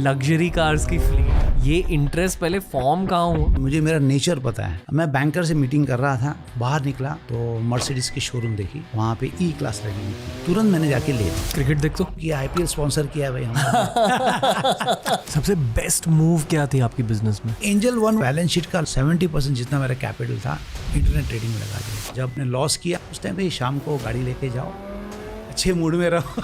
Luxury cars की fleet. ये interest पहले फॉर्म कहाँ हुआ? मुझे मेरा नेचर पता है। मैं बैंकर से मीटिंग कर रहा था, बाहर निकला तो मर्सिडीज की शोरूम देखी, वहाँ पे ई क्लास लगी हुई थी। तुरंत मैंने जाके ले ली। क्रिकेट देखते हो? ये आईपीएल स्पॉन्सर किया है भाई हमने। सबसे बेस्ट मूव क्या थी आपकी बिजनेस में? एंजल वन बैलेंस शीट का 70% जितना मेरा कैपिटल था इंटरनेट ट्रेडिंग में लगा दिया। जब मैंने लॉस किया उस टाइम पे शाम को गाड़ी लेके जाओ, अच्छे मूड में रहो।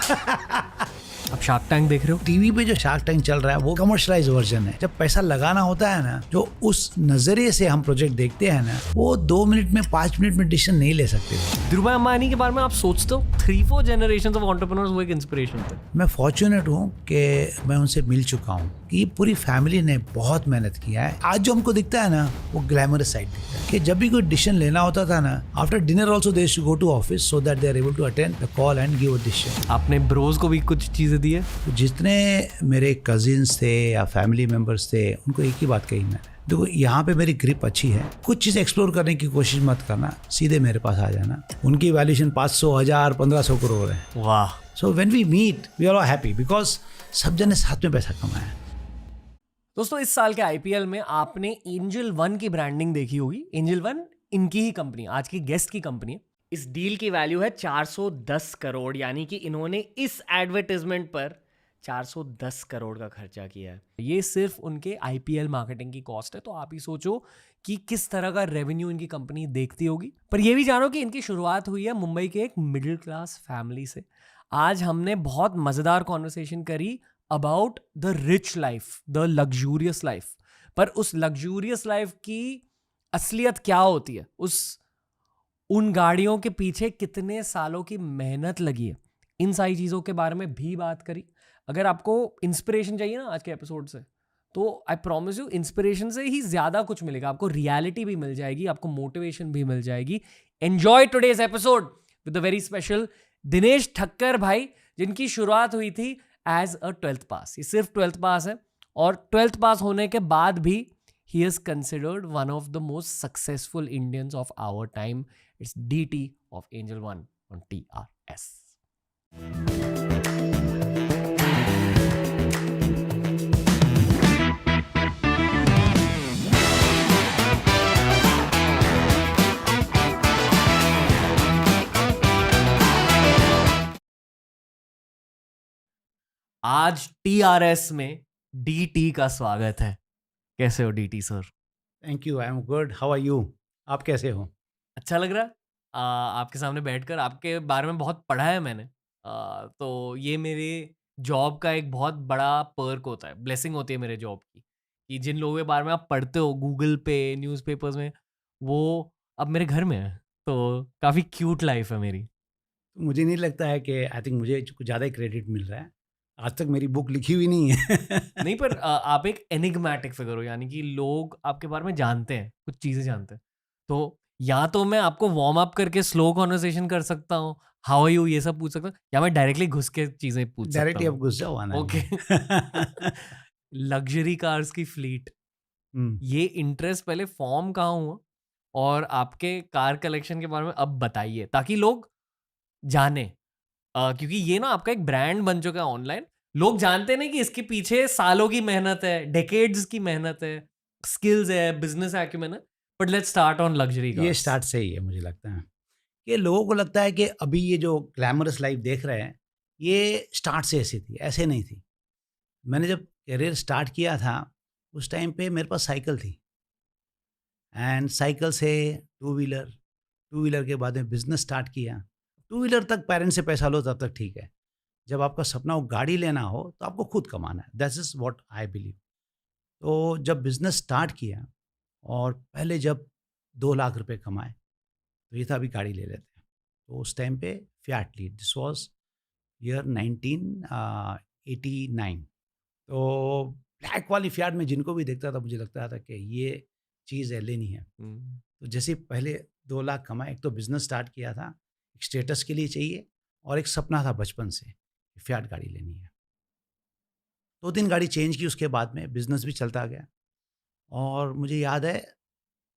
आप शार्क टैंक देख रहे हो? टीवी पे जो शार्क टैंक चल रहा है वो कमर्शलाइज वर्जन है। जब पैसा लगाना होता है ना, जो उस नजरिए से हम प्रोजेक्ट देखते हैं ना, वो 2 मिनट में 5 मिनट में डिसीजन नहीं ले सकते। धीरूभाई अंबानी के बारे में आप सोचते हो? 3-4 जनरेशन ऑफ एंटरप्रेन्योर्स वो एक इंस्पिरेशन थे। मैं फॉर्चुनेट हूँ कि मैं उनसे मिल चुका हूँ कि पूरी फैमिली ने बहुत मेहनत किया है। आज जो हमको दिखता है ना, वो ग्लैमरस साइड दिखता है कि जब भी कोई डिसीजन लेना होता था ना, after dinner also they to go to office so that they are able to attend the call and give a decision. आपने ब्रोज को भी कुछ चीजें दी है? जितने मेरे कजिन्स थे या फैमिली मेंबर्स थे, उनको एक ही बात कही मैंने, देखो यहाँ पे मेरी ग्रिप अच्छी है, कुछ चीज़ एक्सप्लोर करने की कोशिश मत करना, सीधे मेरे पास आ जाना। उनकी वैल्यूएशन 500, 1000, 1500 करोड़ है। वाह। So when we meet we are all happy because सब जने साथ में पैसा कमाया। दोस्तों, इस साल के आईपीएल में आपने एंजल वन की ब्रांडिंग देखी होगी। एंजल वन इनकी ही कंपनी, आज की गेस्ट की कंपनी है। इस डील की वैल्यू है 410 करोड़, यानी कि इन्होंने इस एडवर्टाइजमेंट पर 410 करोड़ का खर्चा किया है। ये सिर्फ उनके आईपीएल मार्केटिंग की कॉस्ट है। तो आप ही सोचो कि किस तरह का रेवेन्यू इनकी कंपनी देखती होगी। पर ये भी जानो कि इनकी शुरुआत हुई है मुंबई के एक मिडिल क्लास फैमिली से। आज हमने बहुत मजेदार कॉन्वर्सेशन करी about the rich life, the luxurious life. पर उस लग्जूरियस लाइफ की असलियत क्या होती है, उन गाड़ियों के पीछे कितने सालों की मेहनत लगी है, इन सारी चीजों के बारे में भी बात करी। अगर आपको इंस्पिरेशन चाहिए ना आज के एपिसोड से, तो आई प्रॉमिस यू इंस्पिरेशन से ही ज्यादा कुछ मिलेगा। आपको रियलिटी भी मिल जाएगी, आपको मोटिवेशन भी मिल जाएगी। Enjoy today's episode with the very special Dinesh Thakkar भाई, जिनकी शुरुआत हुई थी एज अ 12th पास। ये सिर्फ 12th पास है और 12th पास होने के बाद भी he is considered one of the most successful Indians of our time. It's DT of Angel One on TRS. आज TRS में DT का स्वागत है। कैसे हो DT sir? Thank you, I am good, how are you? आप कैसे हो? अच्छा लग रहा है आपके सामने बैठकर। आपके बारे में बहुत पढ़ा है मैंने। तो ये मेरे जॉब का एक बहुत बड़ा पर्क होता है, ब्लेसिंग होती है मेरे जॉब की, कि जिन लोगों के बारे में आप पढ़ते हो गूगल पे, न्यूज़पेपर्स में, वो अब मेरे घर में है। तो काफ़ी क्यूट लाइफ है मेरी। मुझे नहीं लगता है कि आई थिंक मुझे कुछ ज़्यादा ही क्रेडिट मिल रहा है। आज तक मेरी बुक लिखी हुई नहीं है। नहीं, पर आप एक एनिग्मेटिक फिगर हो, यानी कि लोग आपके बारे में जानते हैं, कुछ चीज़ें जानते हैं। तो या तो मैं आपको वार्म अप करके स्लो कॉन्वर्सेशन कर सकता हूँ, हाउ आर यू, ये सब पूछ सकता हूँ, या मैं डायरेक्टली घुस के चीज़ें पूछ सकता डायरेक्टली अब हूँ। घुस जाओ आना। ओके। लग्जरी कार्स की फ्लीट, ये इंटरेस्ट पहले फॉर्म कहाँ हुआ, और आपके कार कलेक्शन के बारे में अब बताइए ताकि लोग जाने। क्योंकि ये ना आपका एक ब्रांड बन चुका है ऑनलाइन। लोग जानते नहीं कि इसके पीछे सालों की मेहनत है, डेकेड्स की मेहनत है, स्किल्स है, बिजनेस एक्यूमेन है। But let's start on luxury cars. ये स्टार्ट से ही है। मुझे लगता है कि लोगों को लगता है कि अभी ये जो ग्लैमरस लाइफ देख रहे हैं, ये स्टार्ट से ऐसी थी, ऐसे नहीं थी। मैंने जब करियर स्टार्ट किया था उस टाइम पे मेरे पास साइकिल थी, एंड साइकिल से टू व्हीलर के बाद में बिजनेस स्टार्ट किया। टू व्हीलर तक पेरेंट्स से पैसा लो तब तक ठीक है, जब आपका सपना हो गाड़ी लेना हो तो आपको खुद कमाना है। That is what I believe. तो जब बिजनेस स्टार्ट किया और पहले जब 2 लाख रुपए कमाए तो ये था अभी गाड़ी ले लेते हैं। तो उस टाइम पे fiat lead, this was year 1989। तो ब्लैक वाली फिएट में जिनको भी देखता था मुझे लगता था कि ये चीज़ है, लेनी है। तो जैसे पहले 2 लाख कमाए, एक तो बिजनेस स्टार्ट किया था, एक स्टेटस के लिए चाहिए, और एक सपना था बचपन से फिएट गाड़ी लेनी है। 2-3 गाड़ी चेंज की, उसके बाद में बिजनेस भी चलता गया। और मुझे याद है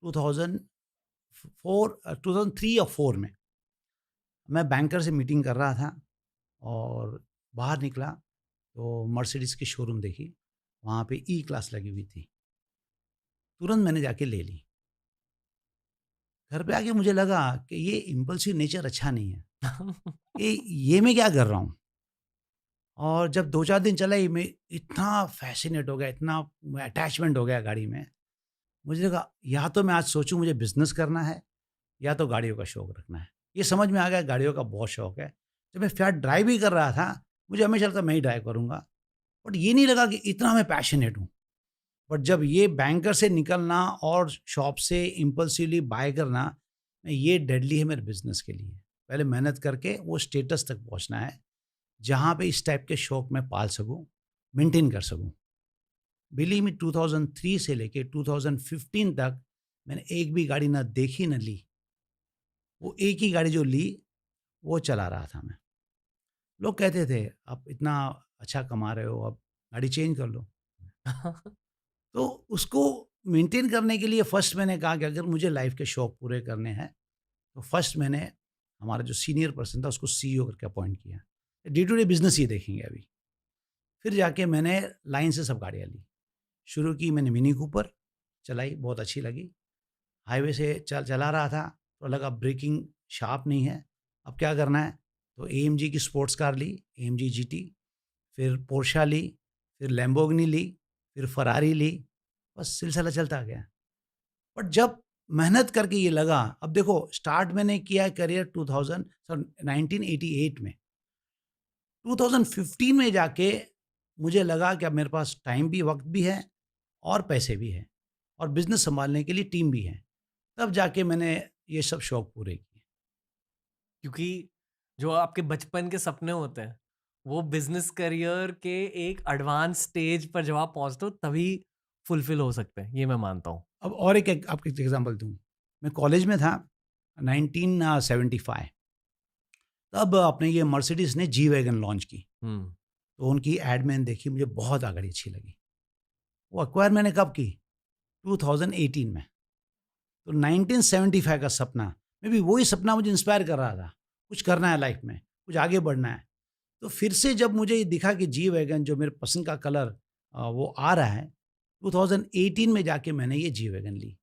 2003 या 4 में मैं बैंकर से मीटिंग कर रहा था और बाहर निकला तो मर्सिडीज़ की शोरूम देखी, वहाँ पे ई क्लास लगी हुई थी। तुरंत मैंने जाके ले ली। घर पे आके मुझे लगा कि ये इम्पल्सिव नेचर अच्छा नहीं है, कि ये मैं क्या कर रहा हूँ? और जब 2-4 दिन चला ये मैं इतना फ़ैसिनेट हो गया, इतना अटैचमेंट हो गया गाड़ी में, मुझे लगा या तो मैं आज सोचूँ मुझे बिज़नेस करना है या तो गाड़ियों का शौक रखना है। ये समझ में आ गया गाड़ियों का बहुत शौक है। जब मैं फ़ियाट ड्राइव ही कर रहा था, मुझे हमेशा लगता मैं ही ड्राइव करूँगा। बट ये नहीं लगा कि इतना मैं पैशनेट हूँ। बट जब ये बैंकर से निकलना और शॉप से इम्पल्सिवली बाय करना, ये डेडली है मेरे बिज़नेस के लिए। पहले मेहनत करके वो स्टेटस तक पहुँचना है, जहाँ पे इस टाइप के शौक मैं पाल सकूँ, मेंटेन कर सकूँ। बिलीव मी 2003 से लेके 2015 तक मैंने एक भी गाड़ी ना देखी ना ली। वो एक ही गाड़ी जो ली, वो चला रहा था मैं। लोग कहते थे, "आप इतना अच्छा कमा रहे हो, अब गाड़ी चेंज कर लो।" तो उसको मेंटेन करने के लिए फर्स्ट मैंने कहा कि अगर मुझे लाइफ़ के शौक पूरे करने हैं, तो फर्स्ट मैंने हमारा जो सीनियर पर्सन था उसको सीईओ करके अपॉइंट किया। डे टू डे बिज़नेस ही देखेंगे अभी। फिर जाके मैंने लाइन से सब गाड़ियाँ ली। शुरू की मैंने मिनी कूपर, चलाई, बहुत अच्छी लगी। हाईवे से चला रहा था, तो लगा ब्रेकिंग शार्प नहीं है, अब क्या करना है? तो एएमजी की स्पोर्ट्स कार ली, एएमजी जीटी, फिर पोर्शा ली, फिर लैम्बोर्गिनी ली, फिर फरारी ली, बस सिलसिला चलता गया। बट जब मेहनत करके ये लगा, अब देखो स्टार्ट मैंने किया करियर 2000 सन 1988 में। 2015 में जाके मुझे लगा कि अब मेरे पास टाइम भी, वक़्त भी है और पैसे भी हैं और बिज़नेस सँभालने के लिए टीम भी है। तब जाके मैंने ये सब शौक पूरे किए। क्योंकि जो आपके बचपन के सपने होते हैं, वो बिज़नेस करियर के एक एडवांस स्टेज पर जब आप पहुँचते हो तभी फुलफ़िल हो सकते हैं, ये मैं मानता हूँ। अब और एक आपको एक एग्ज़ाम्पल दूँ। मैं कॉलेज में था 1975, तब अपने ये मर्सिडीज़ ने जी वैगन लॉन्च की। हुँ। तो उनकी एड मैंने देखी, मुझे बहुत गाड़ी अच्छी लगी। वो एक्वायर मैंने कब की? 2018 में। तो 1975 का सपना, मे बी वही सपना मुझे इंस्पायर कर रहा था। कुछ करना है लाइफ़ में, कुछ आगे बढ़ना है। तो फिर से जब मुझे ये दिखा कि जी वैगन जो मेरे पसंद का कलर वो आ रहा है, 2018 में जाके मैंने ये जी वैगन ली।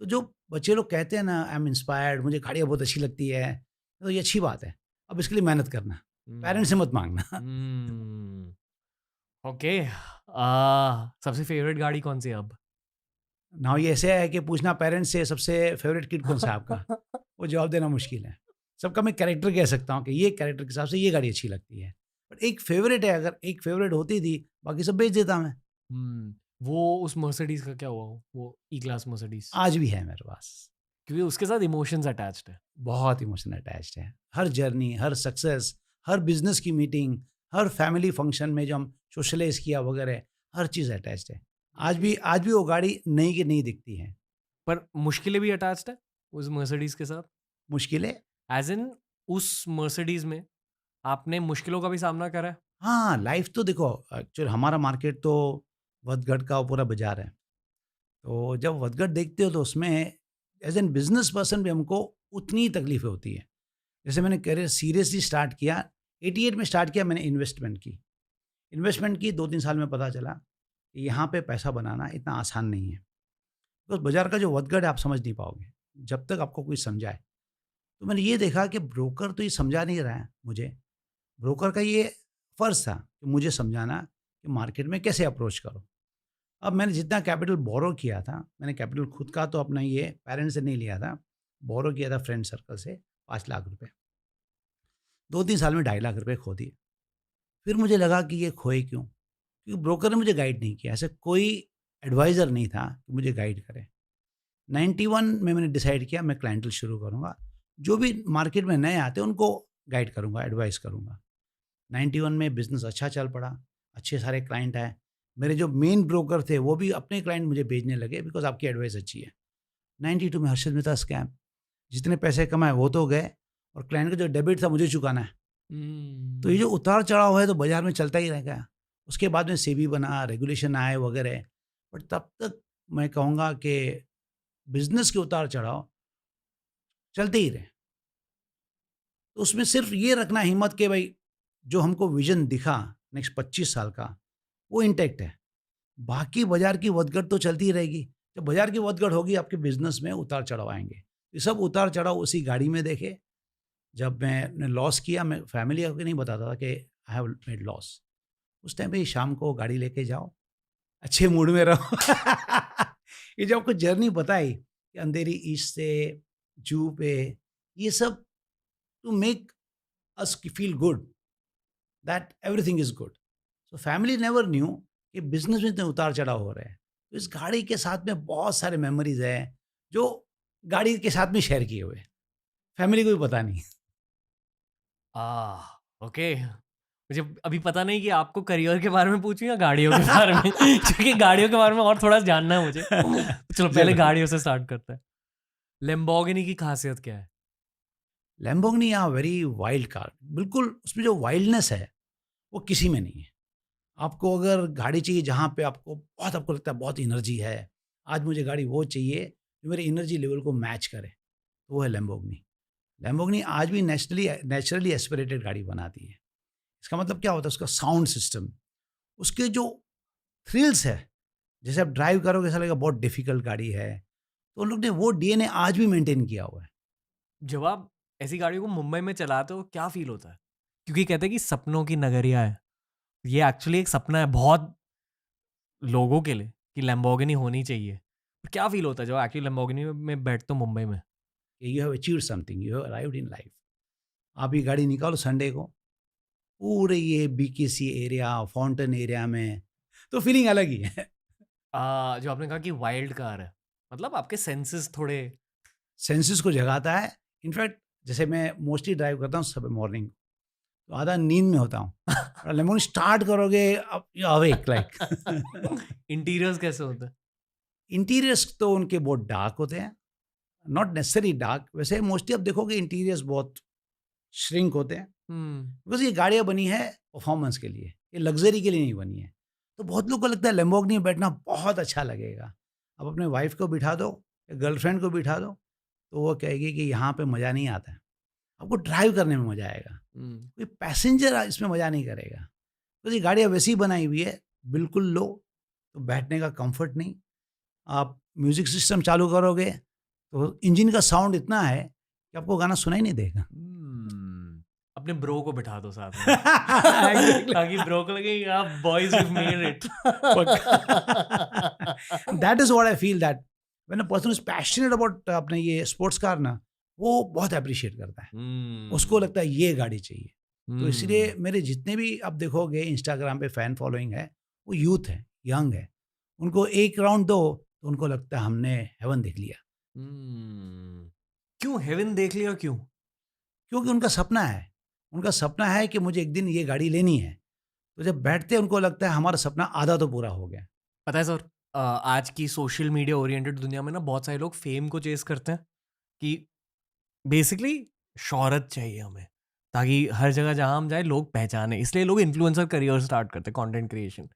तो जो बच्चे लोग कहते हैं ना आई एम इंस्पायर्ड, मुझे गाड़ियाँ बहुत अच्छी लगती है, तो ये अच्छी बात है। अब इसके लिए मेहनत करना, पेरेंट्स हुँ। से मत माँगना। हुँ। ओके। सबसे फ़ेवरेट गाड़ी कौन-सी है अब? नाउ ये ऐसे है कि पूछना पेरेंट्स से सबसे फेवरेट किड कौन-सा है आपका? वो जवाब देना मुश्किल है। सबका मैं कैरेक्टर कह सकता हूँ कि ये कैरेक्टर के हिसाब से ये गाड़ी अच्छी लगती है। बट एक फेवरेट है, अगर एक फेवरेट होती थी, बाकी सब बेच देता मैं। हुँ। वो उस मर्सिडीज़ का क्या हुआ वो ई क्लास मर्सिडीज़? आज भी है मेरे पास। क्योंकि उसके साथ इमोशंस अटैच्ड है। बहुत इमोशन अटैच्ड है। हर जर्नी, हर सक्सेस, हर बिज़नेस की मीटिंग, हर फैमिली फंक्शन में जो हम सोशलाइज़ किया वगैरह, हर चीज़ अटैच्ड है। आज भी वो गाड़ी नई की नई दिखती है। पर मुश्किलें भी अटैच्ड है उस मर्सिडीज़ के साथ? मुश्किलें एज़ इन उस मर्सिडीज़ में आपने मुश्किलों का भी सामना करा है? हाँ, लाइफ़ तो देखो एक्चुअली हमारा मार्केट तो वधगढ़ का पूरा बाज़ार है। तो जब वधगढ़ देखते हो तो उसमें एज़ एन बिज़नेस पर्सन भी हमको उतनी ही तकलीफ़ें होती हैं। जैसे मैंने करियर सीरियसली स्टार्ट किया, 88 में स्टार्ट किया मैंने इन्वेस्टमेंट की। इन्वेस्टमेंट की 2-3 साल में पता चला कि यहाँ पे पैसा बनाना इतना आसान नहीं है। तो बाज़ार का जो वधगढ़ है आप समझ नहीं पाओगे, जब तक आपको कोई समझाए। तो मैंने ये देखा कि ब्रोकर तो ये समझा नहीं रहा है मुझे। ब्रोकर का ये फ़र्ज़ था कि मुझे समझाना कि मार्केट में कैसे अप्रोच करो। अब मैंने जितना कैपिटल बोरो किया था, मैंने कैपिटल खुद का तो अपना ये पेरेंट्स से नहीं लिया था, बोरो किया था फ्रेंड सर्कल से 5 लाख रुपए। 2-3 साल में 2.5 लाख रुपए खो दिए। फिर मुझे लगा कि ये खोए क्यों? क्योंकि ब्रोकर ने मुझे गाइड नहीं किया, ऐसा कोई एडवाइज़र नहीं था कि मुझे गाइड करे। 91 में मैंने डिसाइड किया मैं क्लाइंटल शुरू करूँगा। जो भी मार्केट में नए आते हैं उनको गाइड करूँगा, एडवाइस करूँगा। 91 में बिज़नेस अच्छा चल पड़ा, अच्छे सारे क्लाइंट आए। मेरे जो मेन ब्रोकर थे वो भी अपने क्लाइंट मुझे भेजने लगे बिकॉज़ आपकी एडवाइस अच्छी है। 92 में हर्षद मेहता स्कैम, जितने पैसे कमाए वो तो गए और क्लाइंट का जो डेबिट था मुझे चुकाना है। तो ये हुँ। जो उतार-चढ़ाव है तो बाज़ार में चलता ही रहेगा। उसके बाद में सेबी बना, रेगुलेशन आए वगैरह, बट तब तक मैं कहूँगा कि बिज़नेस के उतार-चढ़ाव चलते ही रहे। तो उसमें सिर्फ़ ये रखना हिम्मत कि भई जो हमको विज़न दिखा नेक्स्ट 25 साल का, वो इंटैक्ट है। बाकी बाजार की वदगड़ तो चलती ही रहेगी। जब बाजार की वदगड़ होगी, आपके बिजनेस में उतार चढ़ाव आएंगे। ये सब उतार चढ़ाव उसी गाड़ी में देखे। जब मैंने लॉस किया, मैं फैमिली को नहीं बताता था कि आई हैव मेड लॉस। उस टाइम पे शाम को गाड़ी लेके जाओ, अच्छे मूड में रहो। ये जो आपको जर्नी बताई कि अंधेरी ईस्ट से जू पे, ये सब to make us feel good that everything is good. So family never knew कि बिजनेस में इतने उतार चढ़ाव हो रहे हैं। तो इस गाड़ी के साथ में बहुत सारे मेमोरीज हैं जो गाड़ी के साथ में शेयर किए हुए, फैमिली को भी पता नहीं। ओके। मुझे अभी पता नहीं कि आपको करियर के बारे में पूछूं या गाड़ियों के बारे में, क्योंकि गाड़ियों के बारे में और थोड़ा जानना है मुझे। चलो पहले जरूर। गाड़ियों से स्टार्ट करते हैं। लेम्बोर्गिनी की खासियत क्या है? लैम्बोर्गिनी वेरी वाइल्ड कार, बिल्कुल उसमें जो वाइल्डनेस है वो किसी में नहीं है। आपको अगर गाड़ी चाहिए जहाँ पे आपको लगता है बहुत एनर्जी है, आज मुझे गाड़ी वो चाहिए जो मेरे एनर्जी लेवल को मैच करे, तो वो है लैम्बोर्गिनी। लैम्बोर्गिनी आज भी नेचुरली एस्पिरेटेड गाड़ी बनाती है। इसका मतलब क्या होता है? उसका साउंड सिस्टम, उसके जो थ्रिल्स है, जैसे आप ड्राइव करोगे ऐसा लगेगा बहुत डिफिकल्ट गाड़ी है। तो उन लोग ने वो डीएनए आज भी मेंटेन किया हुआ है। जब आप ऐसी गाड़ियों को मुंबई में चलाते हो क्या फील होता है? क्योंकि कहते हैं कि सपनों की नगरिया है, ये एक्चुअली एक सपना है बहुत लोगों के लिए कि लैम्बोर्गिनी होनी चाहिए। पर क्या फील होता है जब एक्चुअली लैम्बोर्गिनी में बैठते हो मुंबई में? You have achieved something, you have arrived in life. आप ये गाड़ी निकालो संडे को, पूरे ये बीकेसी एरिया, फाउंटेन एरिया में, तो फीलिंग अलग ही है। जो आपने कहा कि वाइल्ड कार है, मतलब आपके सेंसेस थोड़े सेंसेस को जगाता है। इनफैक्ट जैसे मैं मोस्टली ड्राइव करता हूँ सुबह मॉर्निंग, तो आधा नींद में होता हूँ, और लेमोन स्टार्ट करोगे अब यू अवेक लाइक। इंटीरियर्स कैसे होते हैं? इंटीरियर्स तो उनके बहुत डार्क होते हैं, नॉट नेसेसरी डार्क, वैसे मोस्टली आप देखोगे इंटीरियर्स बहुत श्रिंक होते हैं, बिकॉज ये गाड़ियाँ बनी है परफॉर्मेंस के लिए, ये लग्जरी के लिए नहीं बनी है। तो बहुत लोग को लगता है लैम्बोर्गिनी में बैठना बहुत अच्छा लगेगा। अब अपने वाइफ को बिठा दो या गर्लफ्रेंड को बिठा दो, तो वो कहेगी कि यहाँ पे मज़ा नहीं आता है, आपको ड्राइव करने में मज़ा आएगा, कोई पैसेंजर इसमें मज़ा नहीं करेगा। तो ये गाड़ियाँ वैसी बनाई हुई है, बिल्कुल लो, तो बैठने का कंफर्ट नहीं। आप म्यूज़िक सिस्टम चालू करोगे तो इंजन का साउंड इतना है कि आपको गाना सुनाई नहीं देगा। अपने ब्रो को बिठा दो साथ में ताकि ब्रो को लगे आप boys you made it. That is what I feel, that when a person is passionate about अपने ये स्पोर्ट्स कार ना, वो बहुत अप्रिशिएट करता है, उसको लगता है ये गाड़ी चाहिए। तो इसलिए मेरे जितने भी आप देखोगे इंस्टाग्राम पे फैन फॉलोइंग है, वो यूथ है, यंग है, उनको एक राउंड दो तो उनको लगता है हमने हेवन देख लिया। क्यों हेवन देख लिया? क्यों? क्योंकि उनका सपना है कि मुझे एक दिन ये गाड़ी लेनी है। तो जब बैठते हैं उनको लगता है हमारा सपना आधा तो पूरा हो गया। पता है सर, आज की सोशल मीडिया ओरिएंटेड दुनिया में ना बहुत सारे लोग फेम को चेस करते हैं कि बेसिकली शोहरत चाहिए हमें, ताकि हर जगह जहां हम जाए लोग पहचाने, इसलिए लोग इन्फ्लुएंसर करियर स्टार्ट करते हैं, कंटेंट क्रिएशन।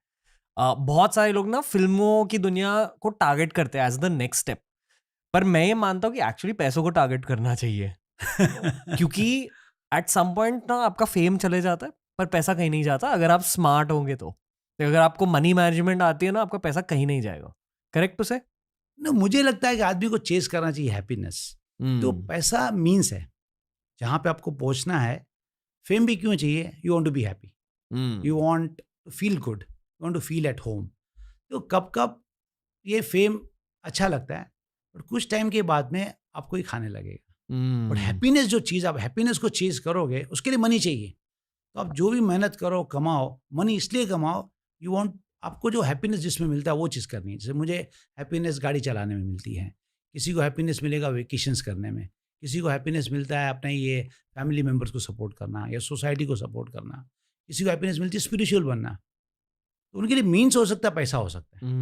बहुत सारे लोग ना फिल्मों की दुनिया को टारगेट करते हैं एज द नेक्स्ट स्टेप। पर मैं ये मानता हूँ कि एक्चुअली पैसों को टारगेट करना चाहिए, क्योंकि एट सम पॉइंट ना आपका फेम चले जाता है पर पैसा कहीं नहीं जाता अगर आप स्मार्ट होंगे तो अगर आपको मनी मैनेजमेंट आती है ना, आपका पैसा कहीं नहीं जाएगा। करेक्ट टू से? ना, मुझे लगता है कि आदमी को चेस करना चाहिए हैप्पीनेस। तो पैसा मीन्स है, जहाँ पे आपको पहुँचना है। फेम भी क्यों चाहिए? You want to be happy, you want to feel good, you want to feel at home. तो कब कब ये फेम अच्छा लगता है, और कुछ टाइम के बाद में आपको ही खाने लगेगा। बट हैप्पीनेस जो चीज़, आप हैप्पीनेस को चेज करोगे, उसके लिए मनी चाहिए। तो आप जो भी मेहनत करो, कमाओ, मनी इसलिए कमाओ, यू वांट, आपको जो हैप्पीनेस जिसमें मिलता है वो चीज़ करनी है। जैसे मुझे हैप्पीनेस गाड़ी चलाने में मिलती है, किसी को हैप्पीनेस मिलेगा वेकेशंस करने में, किसी को हैप्पीनेस मिलता है अपने ये फैमिली मेम्बर्स को सपोर्ट करना या सोसाइटी को सपोर्ट करना, किसी को हैप्पीनेस मिलती है स्पिरिचुअल बनना। तो उनके लिए मीन्स हो सकता है, पैसा हो सकता है,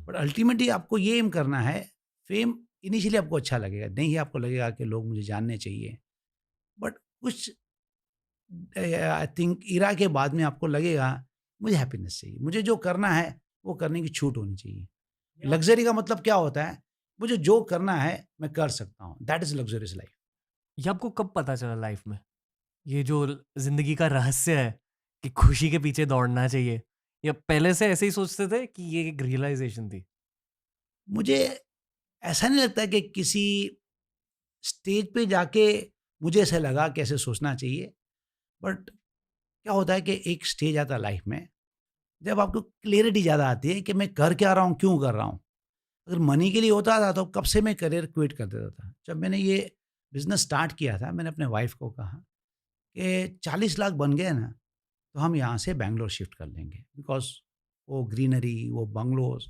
बट अल्टीमेटली आपको ये एम करना है। फेम इनिशियली आपको अच्छा लगेगा, नहीं आपको लगेगा कि लोग मुझे जानने चाहिए, बट कुछ आई थिंक इरा के बाद में आपको लगेगा मुझे हैप्पीनेस चाहिए, मुझे जो करना है वो करने की छूट होनी चाहिए। लग्जरी का मतलब क्या होता है? मुझे जो करना है मैं कर सकता हूँ, दैट इज लग्जरियस लाइफ। ये आपको कब पता चला लाइफ में, ये जो जिंदगी का रहस्य है कि खुशी के पीछे दौड़ना चाहिए, या पहले से ऐसे ही सोचते थे कि ये एक रियलाइजेशन थी? मुझे ऐसा नहीं लगता कि किसी स्टेज पे जाके मुझे ऐसा लगा कि ऐसे सोचना चाहिए। बट क्या होता है कि एक स्टेज आता है लाइफ में, जब आपको क्लैरिटी ज़्यादा आती है कि मैं कर क्या रहा हूँ, क्यों कर रहा हूँ। अगर मनी के लिए होता था तो कब से मैं करियर क्विट कर देता था। जब मैंने ये बिज़नेस स्टार्ट किया था, मैंने अपने वाइफ़ को कहा कि 40 लाख बन गए ना, तो हम यहाँ से बैंगलोर शिफ्ट कर लेंगे, बिकॉज़ वो ग्रीनरी, वो बंगलोज़,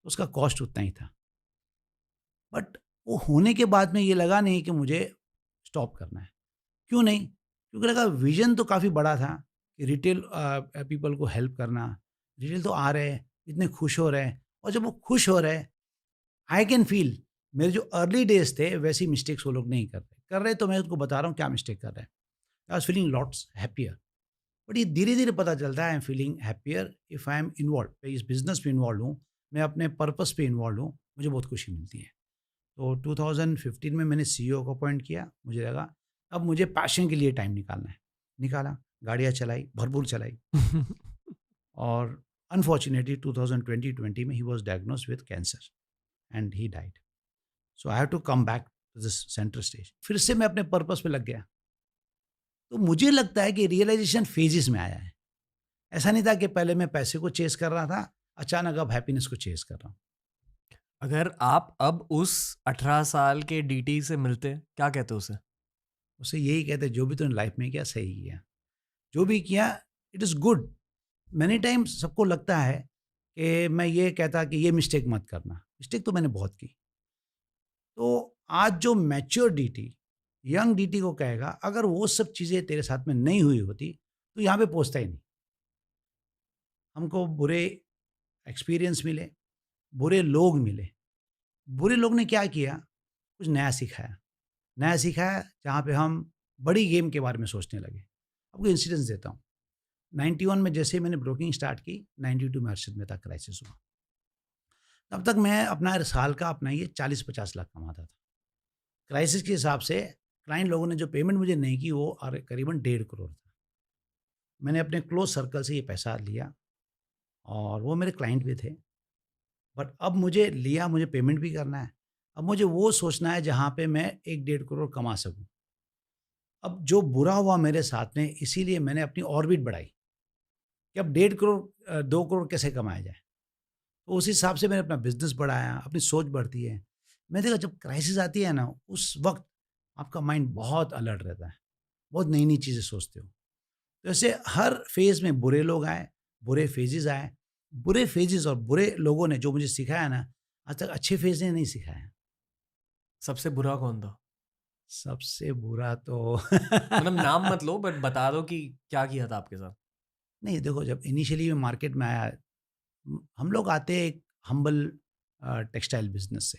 उसका कॉस्ट उतना ही था। बट वो होने के बाद में ये लगा नहीं कि मुझे स्टॉप करना है। क्यों नहीं? क्योंकि लगा विज़न तो काफ़ी बड़ा था कि रिटेल पीपल को हेल्प करना। रिटेल तो आ रहे हैं, इतने खुश हो रहे हैं, और जब वो खुश हो रहे हैं, आई कैन फ़ील मेरे जो अर्ली डेज़ थे वैसी मिस्टेक्स वो लोग नहीं कर रहे। कर रहे तो मैं उनको बता रहा हूँ क्या मिस्टेक कर रहे हैं। I was feeling lots happier. But ये धीरे-धीरे पता चलता है I am feeling happier if I am involved, मैं इस बिज़नेस में इन्वॉल्व हूँ, मैं अपने पर्पस पे इन्वॉल्व हूँ, मुझे बहुत खुशी मिलती है। तो 2015 में मैंने सीईओ को अपॉइंट किया, मुझे लगा अब मुझे पैशन के लिए टाइम निकालना है। निकाला, गाड़ियाँ चलाई, भरपूर चलाई, और अनफॉर्च्यूनेटली 2020 में he was diagnosed with cancer and he died. So I have to come back to this centre stage. फिर से मैं अपने पर्पस पे लग गया। तो मुझे लगता है कि रियलाइज़ेशन फेजेज़ में आया है। ऐसा नहीं था कि पहले मैं पैसे को चेज़ कर रहा था, अचानक अब हैप्पीनेस को चेज़ कर रहा हूँ। अगर आप अब उस 18 साल के डीटी से मिलते, क्या कहते उसे? उससे यही कहते हैं जो भी तूने लाइफ़ में किया सही किया। जो भी किया it is good. Many times सबको लगता है कि मैं ये कहता कि ये मिस्टेक मत करना। मिस्टेक तो मैंने बहुत की। तो आज जो मैच्योर डीटी, यंग डीटी को कहेगा अगर वो सब चीज़ें तेरे साथ में नहीं हुई होती, तो यहाँ पे पहुँचता ही नहीं। हमको बुरे एक्सपीरियंस मिले, बुरे लोग मिले। बुरे लोग ने क्या किया? कुछ नया सिखाया। नया सिखाया जहाँ पे हम बड़ी गेम के बारे में सोचने लगे। आपको इंसिडेंस देता हूँ। 91 में जैसे ही मैंने ब्रोकिंग स्टार्ट की, 92 में अरशद मेहता क्राइसिस हुआ। तब तक मैं अपना साल का अपना ये 40-50 लाख कमाता था। क्राइसिस के हिसाब से क्लाइंट लोगों ने जो पेमेंट मुझे नहीं की वो करीबन 1.5 करोड़ था। मैंने अपने क्लोज़ सर्कल से ये पैसा लिया और वो मेरे क्लाइंट भी थे। बट अब मुझे लिया, मुझे पेमेंट भी करना है। अब मुझे वो सोचना है जहाँ पे मैं 1 डेढ़ करोड़ कमा सकूँ। अब जो बुरा हुआ मेरे साथ में, इसीलिए मैंने अपनी ऑर्बिट बढ़ाई कि अब 1.5 करोड़ 2 करोड़ कैसे कमाया जाए। तो उस हिसाब से मैंने अपना बिज़नेस बढ़ाया, अपनी सोच बढ़ती है। मैंने देखा जब क्राइसिस आती है ना, उस वक़्त आपका माइंड बहुत अलर्ट रहता है, बहुत नई-नई चीज़ें सोचते हो। तो ऐसे हर फ़ेज़ में बुरे लोग आए, बुरे फ़ेजेज़ आए। बुरे फ़ेजेज़ और बुरे लोगों ने जो मुझे सिखाया ना, आज तक अच्छे फ़ेज़ ने नहीं सिखाया। सबसे बुरा कौन था? सबसे बुरा तो मतलब नाम मत लो, बट बता दो कि क्या किया था आपके साथ? नहीं, देखो जब इनिशियली मैं मार्केट में आया, हम लोग आते हैं एक हम्बल टेक्सटाइल बिज़नेस से।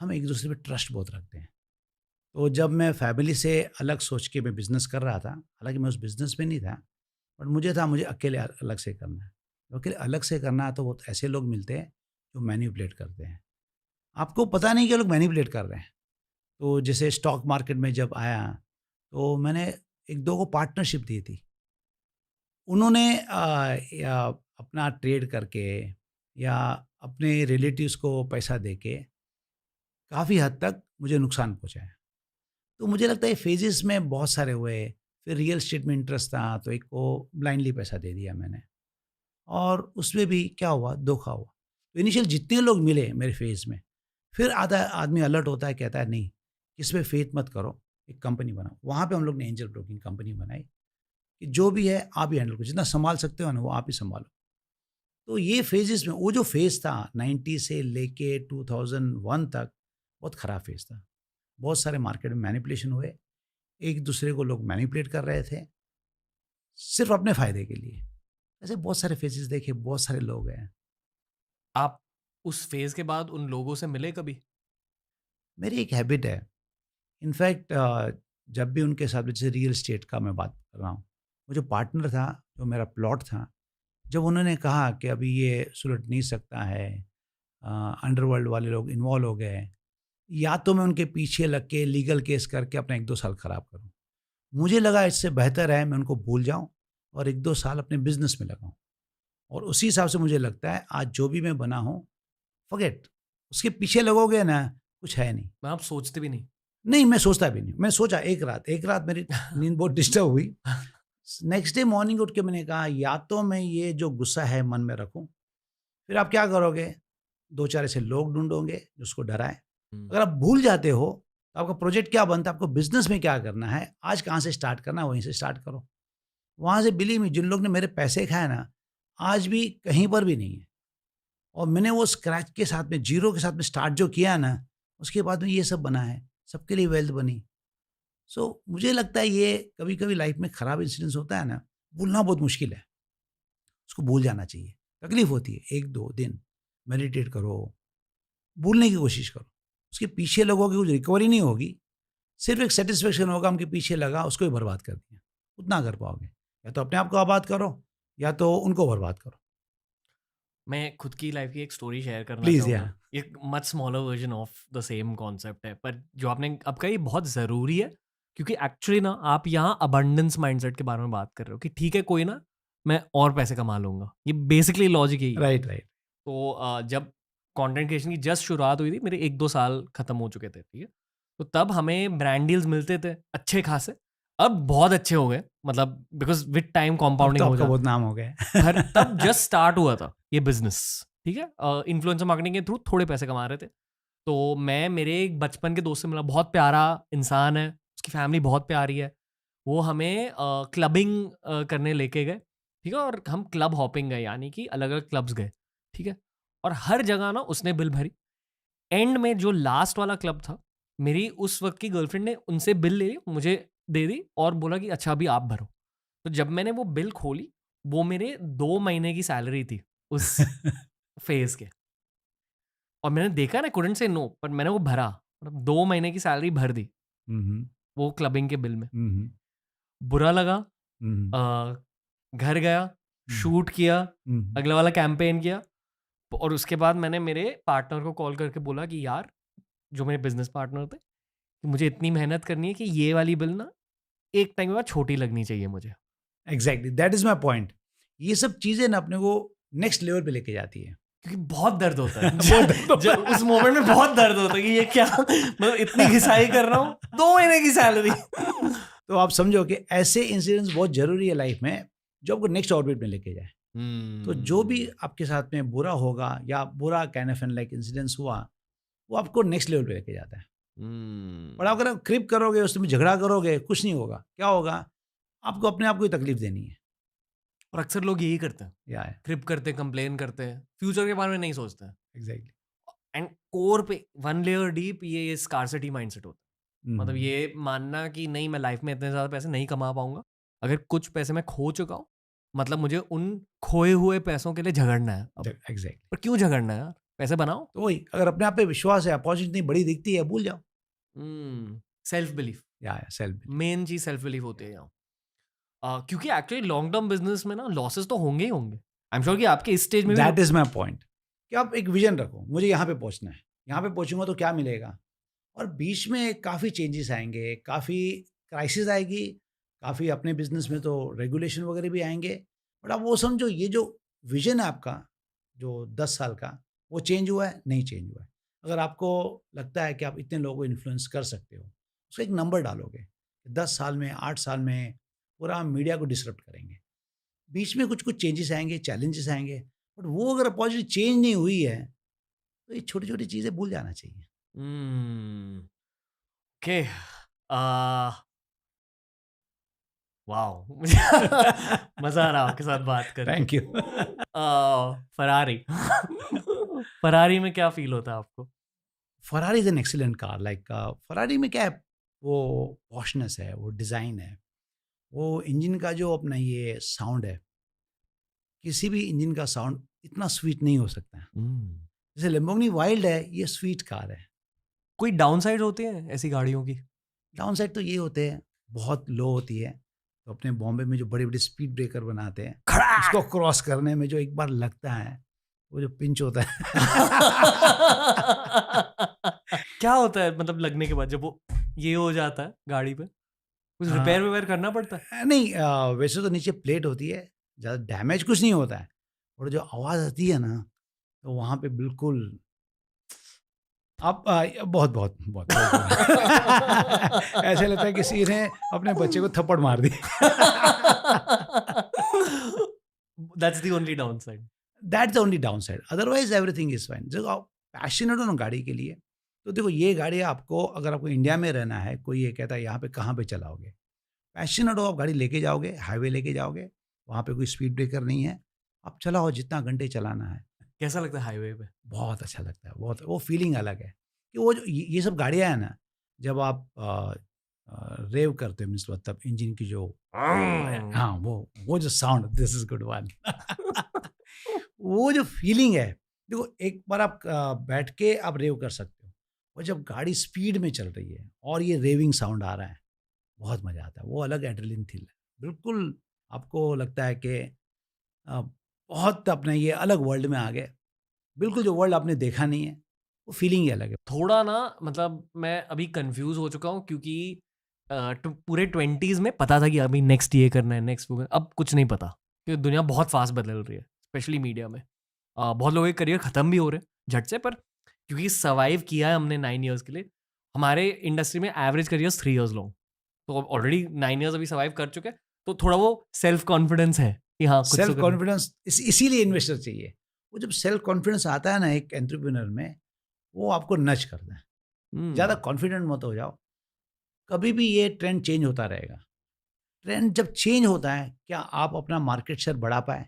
हम एक-दूसरे पे ट्रस्ट बहुत रखते हैं। तो जब मैं फैमिली से अलग सोच के मैं बिज़नेस कर रहा था, हालाँकि मैं उस बिज़नेस में नहीं था, बट मुझे था मुझे अकेले अलग से करना है। तो अकेले अलग से करना है तो बहुत ऐसे लोग मिलते हैं जो मैनिपुलेट करते हैं। आपको पता नहीं कि ये लोग मैनिपुलेट कर रहे हैं। तो जैसे स्टॉक मार्केट में जब आया, तो मैंने 1-2 को पार्टनरशिप दी थी। उन्होंने या अपना ट्रेड करके या अपने रिलेटिव्स को पैसा देके काफ़ी हद तक मुझे नुकसान पहुँचाया। तो मुझे लगता है फ़ेजेज़ में बहुत सारे हुए, फिर रियल एस्टेट में इंटरेस्ट था, तो एक को ब्लाइंडली पैसा दे दिया मैंने, और उसमें भी क्या हुआ, धोखा हुआ। तो इनिशियल जितने लोग मिले मेरे फ़ेज़ में, फिर आधा आदमी अलर्ट होता है, कहता है नहीं, किस पे फ़ेथ मत करो, एक कंपनी बनाओ। वहाँ पे हम लोग ने एंजल ब्रोकिंग कंपनी बनाई कि जो भी है आप ही हैंडल करो, जितना सँभाल सकते हो ना वो आप ही सँभालो। तो ये फ़ेजेज़ में वो जो फ़ेज़ था 90 से लेके 2001 तक, बहुत ख़राब फ़ेज़ था। बहुत सारे मार्केट में मैनिपुलेशन हुए, एक-दूसरे को लोग मैनिपुलेट कर रहे थे, सिर्फ़ अपने फ़ायदे के लिए। ऐसे बहुत सारे फ़ेजेज़ देखे, बहुत सारे लोग हैं। आप उस फ़ेज़ के बाद उन लोगों से मिले कभी? मेरी एक हैबिट है, इनफैक्ट जब भी उनके साथ जैसे रियल एस्टेट का मैं बात कर रहा हूँ, वो जो पार्टनर था, जो मेरा प्लॉट था, जब उन्होंने कहा कि अभी ये सुलट नहीं सकता है, अंडरवर्ल्ड वाले लोग इन्वॉल्व हो गए हैं, या तो मैं उनके पीछे लग के लीगल केस करके अपना 1-2 साल खराब करूँ। मुझे लगा इससे बेहतर है मैं उनको भूल जाऊँ और 1-2 साल अपने बिज़नेस में लगाऊँ। और उसी हिसाब से मुझे लगता है आज जो भी मैं बना हूँ, फॉरगेट, उसके पीछे लगोगे ना, कुछ है नहीं। मैं आप सोचते भी नहीं। नहीं, मैं सोचता भी नहीं। मैं सोचा एक रात मेरी नींद बहुत डिस्टर्ब हुई। नेक्स्ट डे मॉर्निंग उठ के मैंने कहा या तो मैं ये जो गुस्सा है मन में रखूं, फिर आप क्या करोगे, 2-4 ऐसे लोग ढूंढोगे जो उसको डराएं। अगर आप भूल जाते हो तो आपका प्रोजेक्ट क्या बनता है, आपको बिजनेस में क्या करना है, आज कहाँ से स्टार्ट करना है वहीं से स्टार्ट करो। वहाँ से बिलीव मी, जिन लोग ने मेरे पैसे खाए ना, आज भी कहीं पर भी नहीं है। और मैंने वो स्क्रैच के साथ में, जीरो के साथ में स्टार्ट जो किया ना, उसके बाद में ये सब बना है, सबके लिए वेल्थ बनी। सो मुझे लगता है ये कभी कभी लाइफ में खराब इंसिडेंस होता है ना, भूलना बहुत मुश्किल है, उसको भूल जाना चाहिए। तकलीफ होती है 1-2 दिन, मेडिटेट करो, भूलने की कोशिश करो। उसके पीछे लगोगे कुछ रिकवरी नहीं होगी, सिर्फ एक सेटिस्फेक्शन होगा, हमके पीछे लगा उसको ही बर्बाद कर दिया, उतना कर पाओगे। या तो अपने आप को आबाद करो या तो उनको बर्बाद करो। मैं खुद की लाइफ की एक स्टोरी शेयर करना प्लीज चाहूँगा। या एक much smaller version of the same concept है, पर जो आपने अब कहा ये बहुत ज़रूरी है, क्योंकि एक्चुअली ना आप यहाँ अबंडेंस माइंडसेट के बारे में बात कर रहे हो कि ठीक है कोई ना, मैं और पैसे कमा लूँगा। ये बेसिकली लॉजिक यही है। Right right. तो जब कंटेंट क्रिएशन की जस्ट शुरुआत हुई थी, मेरे 1-2 साल खत्म हो चुके थे, ठीक है? तो तब हमें ब्रांड डील्स मिलते थे अच्छे खासे। अब बहुत अच्छे हो गए, मतलब बिकॉज़ विद टाइम अब कंपाउंडिंग तो हो आपका जाता बहुत नाम हो गया है। पर तब जस्ट स्टार्ट हुआ था ये बिजनेस, ठीक है? इन्फ्लुएंसर मार्केटिंग के थ्रू थोड़े पैसे कमा रहे थे। तो मैं मेरे एक बचपन के दोस्त से मिला, बहुत प्यारा इंसान है, उसकी फैमिली बहुत प्यारी है। वो हमें क्लबिंग करने लेके गए, ठीक है? और हम क्लब हॉपिंग गए, यानी कि अलग-अलग क्लब्स गए, ठीक है? और हर जगह ना उसने बिल भरी। एंड में जो लास्ट वाला क्लब था, मेरी उस वक़्त की गर्लफ्रेंड ने उनसे बिल ले ली, मुझे दे दी और बोला कि अच्छा अभी आप भरो। तो जब मैंने वो बिल खोली, वो मेरे 2 महीने की सैलरी थी उस फ़ेज़ के। और मैंने देखा ना, कुडन्ट से नो, पर मैंने वो भरा। मतलब 2 महीने की सैलरी भर दी, हम्म, वो क्लबिंग के बिल में। हम्म, बुरा लगा, हम्म, अ, घर गया, हम्म, शूट किया, हम्म। अगला वाला कैंपेन किया और उसके बाद मैंने मेरे पार्टनर को कॉल करके बोला कि यार, जो मेरे बिज़नेस पार्टनर थे, कि मुझे इतनी मेहनत करनी है कि ये वाली बिल ना एक टाइम के बाद छोटी लगनी चाहिए मुझे। Exactly, that is my point. ये सब चीजें ना अपने को नेक्स्ट लेवल पे लेके जाती है। क्योंकि बहुत दर्द होता है। बहुत दर्द होता है। उस मोमेंट में बहुत दर्द होता है कि ये क्या, मतलब इतनी घिसाई कर रहा हूँ, 2 महीने की सैलरी। तो आप समझो कि ऐसे इंसिडेंट्स बहुत जरूरी है लाइफ में, जो आपको नेक्स्ट ऑर्बिट में लेके जाए। तो जो भी आपके साथ में बुरा होगा या बुरा काइंड ऑफ लाइक इंसिडेंस हुआ, वो आपको नेक्स्ट लेवल पे लेके जाता है। पर अगर आप क्रिप करोगे, उसमें झगड़ा करोगे, कुछ नहीं होगा। क्या होगा, आपको अपने आप को ही तकलीफ देनी है। और अक्सर लोग यही करते हैं, या क्रिप करते हैं, कंप्लेन करते हैं, फ्यूचर के बारे में नहीं सोचते हैं। एग्जैक्टली। एंड कोर पे 1 लेयर डीप ये स्कार्सिटी माइंडसेट होता है। मतलब ये मानना कि नहीं, मैं लाइफ में इतने ज़्यादा पैसे नहीं कमा पाऊंगा। अगर कुछ पैसे मैं खो चुका हूँ, मतलब मुझे उन खोए हुए पैसों के लिए झगड़ना है अब। एग्जैक्टली। पर क्यों झगड़ना है यार, पैसे बनाओ। तो वही, अगर अपने आप पे विश्वास है, अपॉर्चुनिटी बड़ी दिखती है, भूल जाओ। सेल्फ बिलीफ, या सेल्फ। मेन चीज सेल्फ बिलीफ होती है यहाँ। क्योंकि एक्चुअली लॉन्ग टर्म बिजनेस में ना लॉसेस तो होंगे ही होंगे। आई एम श्योर कि आपके इस स्टेज में दैट इज माई पॉइंट, कि आप एक विजन रखो, मुझे यहाँ पे पहुँचना है, यहाँ पे पहुँचूंगा तो क्या मिलेगा। और बीच में काफ़ी चेंजेस आएंगे, काफ़ी क्राइसिस आएगी, काफ़ी अपने बिजनेस में तो रेगुलेशन वगैरह भी आएंगे। बट आप वो समझो, ये जो विजन है आपका जो 10 साल का, वो चेंज हुआ है, नहीं चेंज हुआ है। अगर आपको लगता है कि आप इतने लोगों को इन्फ्लुएंस कर सकते हो, उसका एक नंबर डालोगे, 10 साल में, 8 साल में पूरा मीडिया को डिसरप्ट करेंगे। बीच में कुछ कुछ चेंजेस आएंगे, चैलेंजेस आएंगे, बट वो अगर अपॉर्चुनिटी चेंज नहीं हुई है, तो ये छोटी छोटी चीज़ें भूल जाना चाहिए। ओके। वाओ, मुझे मजा आ रहा है आपके साथ बात करके। Thank you. फरारी फरारी में क्या फील होता है आपको? Ferrari is an excellent car. Like Ferrari में क्या है, वो पॉशनेस है, वो डिज़ाइन है, वो इंजन का जो अपना ये साउंड है, किसी भी इंजन का साउंड इतना स्वीट नहीं हो सकता है। जैसे लेम्बोर्गिनी वाइल्ड है, ये स्वीट कार है। कोई डाउन साइड होते हैं ऐसी गाड़ियों की? डाउन साइड तो ये होते हैं, बहुत लो होती है। तो अपने बॉम्बे में जो बड़े बड़े स्पीड ब्रेकर बनाते हैं, उसको क्रॉस करने में जो एक बार लगता है, वो जो पिंच होता है। क्या होता है मतलब लगने के बाद जब वो ये हो जाता है गाड़ी पे, कुछ रिपेयर वेपेयर करना पड़ता है? नहीं, वैसे तो नीचे प्लेट होती है, ज़्यादा डैमेज कुछ नहीं होता है। और जो आवाज़ आती है ना, तो वहाँ पे बिल्कुल आप बहुत बहुत बहुत बहुत ऐसे लगता है किसी ने अपने बच्चे को थप्पड़ मार दी। That's the only downside. That's the only down side, otherwise everything is fine. जब आप पैशनेट हो ना गाड़ी के लिए, तो देखो ये गाड़ी आपको, अगर आपको इंडिया में रहना है, कोई ये कहता है यहाँ पे कहाँ पे चलाओगे, पैशनेट हो आप गाड़ी लेके जाओगे, हाईवे लेके जाओगे, वहाँ पे कोई स्पीड ब्रेकर नहीं है, आप चलाओ जितना घंटे चलाना है। कैसा लगता है हाईवे पे? बहुत अच्छा लगता है, बहुत, वो फीलिंग अलग है कि वो जो ये सब गाड़ियाँ हैं ना, जब आप रेव करते हो, मीन्स मतलब इंजन की जो हाँ वो जो sound, this is good one. वो जो फीलिंग है, देखो एक बार आप बैठ के आप रेव कर सकते हो, और जब गाड़ी स्पीड में चल रही है और ये रेविंग साउंड आ रहा है, बहुत मजा आता है, वो अलग एड्रेनलिन थ्रिल है। बिल्कुल आपको लगता है कि बहुत अपने ये अलग वर्ल्ड में आ गए, बिल्कुल जो वर्ल्ड आपने देखा नहीं है, वो फीलिंग ही अलग है। थोड़ा ना, मतलब मैं अभी कंफ्यूज हो चुका हूँ, क्योंकि पूरे 20s में पता था कि अभी नेक्स्ट ये करना है, नेक्स्ट वो करना है। अब कुछ नहीं पता, क्योंकि दुनिया बहुत फास्ट बदल रही है, स्पेशली मीडिया में। बहुत लोगों के करियर ख़त्म भी हो रहे हैं झट से, पर क्योंकि सर्वाइव किया है हमने 9 ईयर्स के लिए, हमारे इंडस्ट्री में एवरेज करियर 3 ईयर्स लॉन्ग, तो ऑलरेडी 9 ईयर्स अभी सर्वाइव कर चुके हैं, तो थोड़ा वो सेल्फ कॉन्फिडेंस है कि हाँ कुछ तो सेल्फ करना है। कॉन्फिडेंस इसीलिए इन्वेस्टर चाहिए। वो जब सेल्फ कॉन्फिडेंस आता है ना एक एंटरप्रेन्योर में, वो आपको नच करता है। ज़्यादा कॉन्फिडेंट मत हो जाओ, कभी भी ये ट्रेंड चेंज होता रहेगा। ट्रेंड जब चेंज होता है, क्या आप अपना मार्केट शेयर बढ़ा पाए?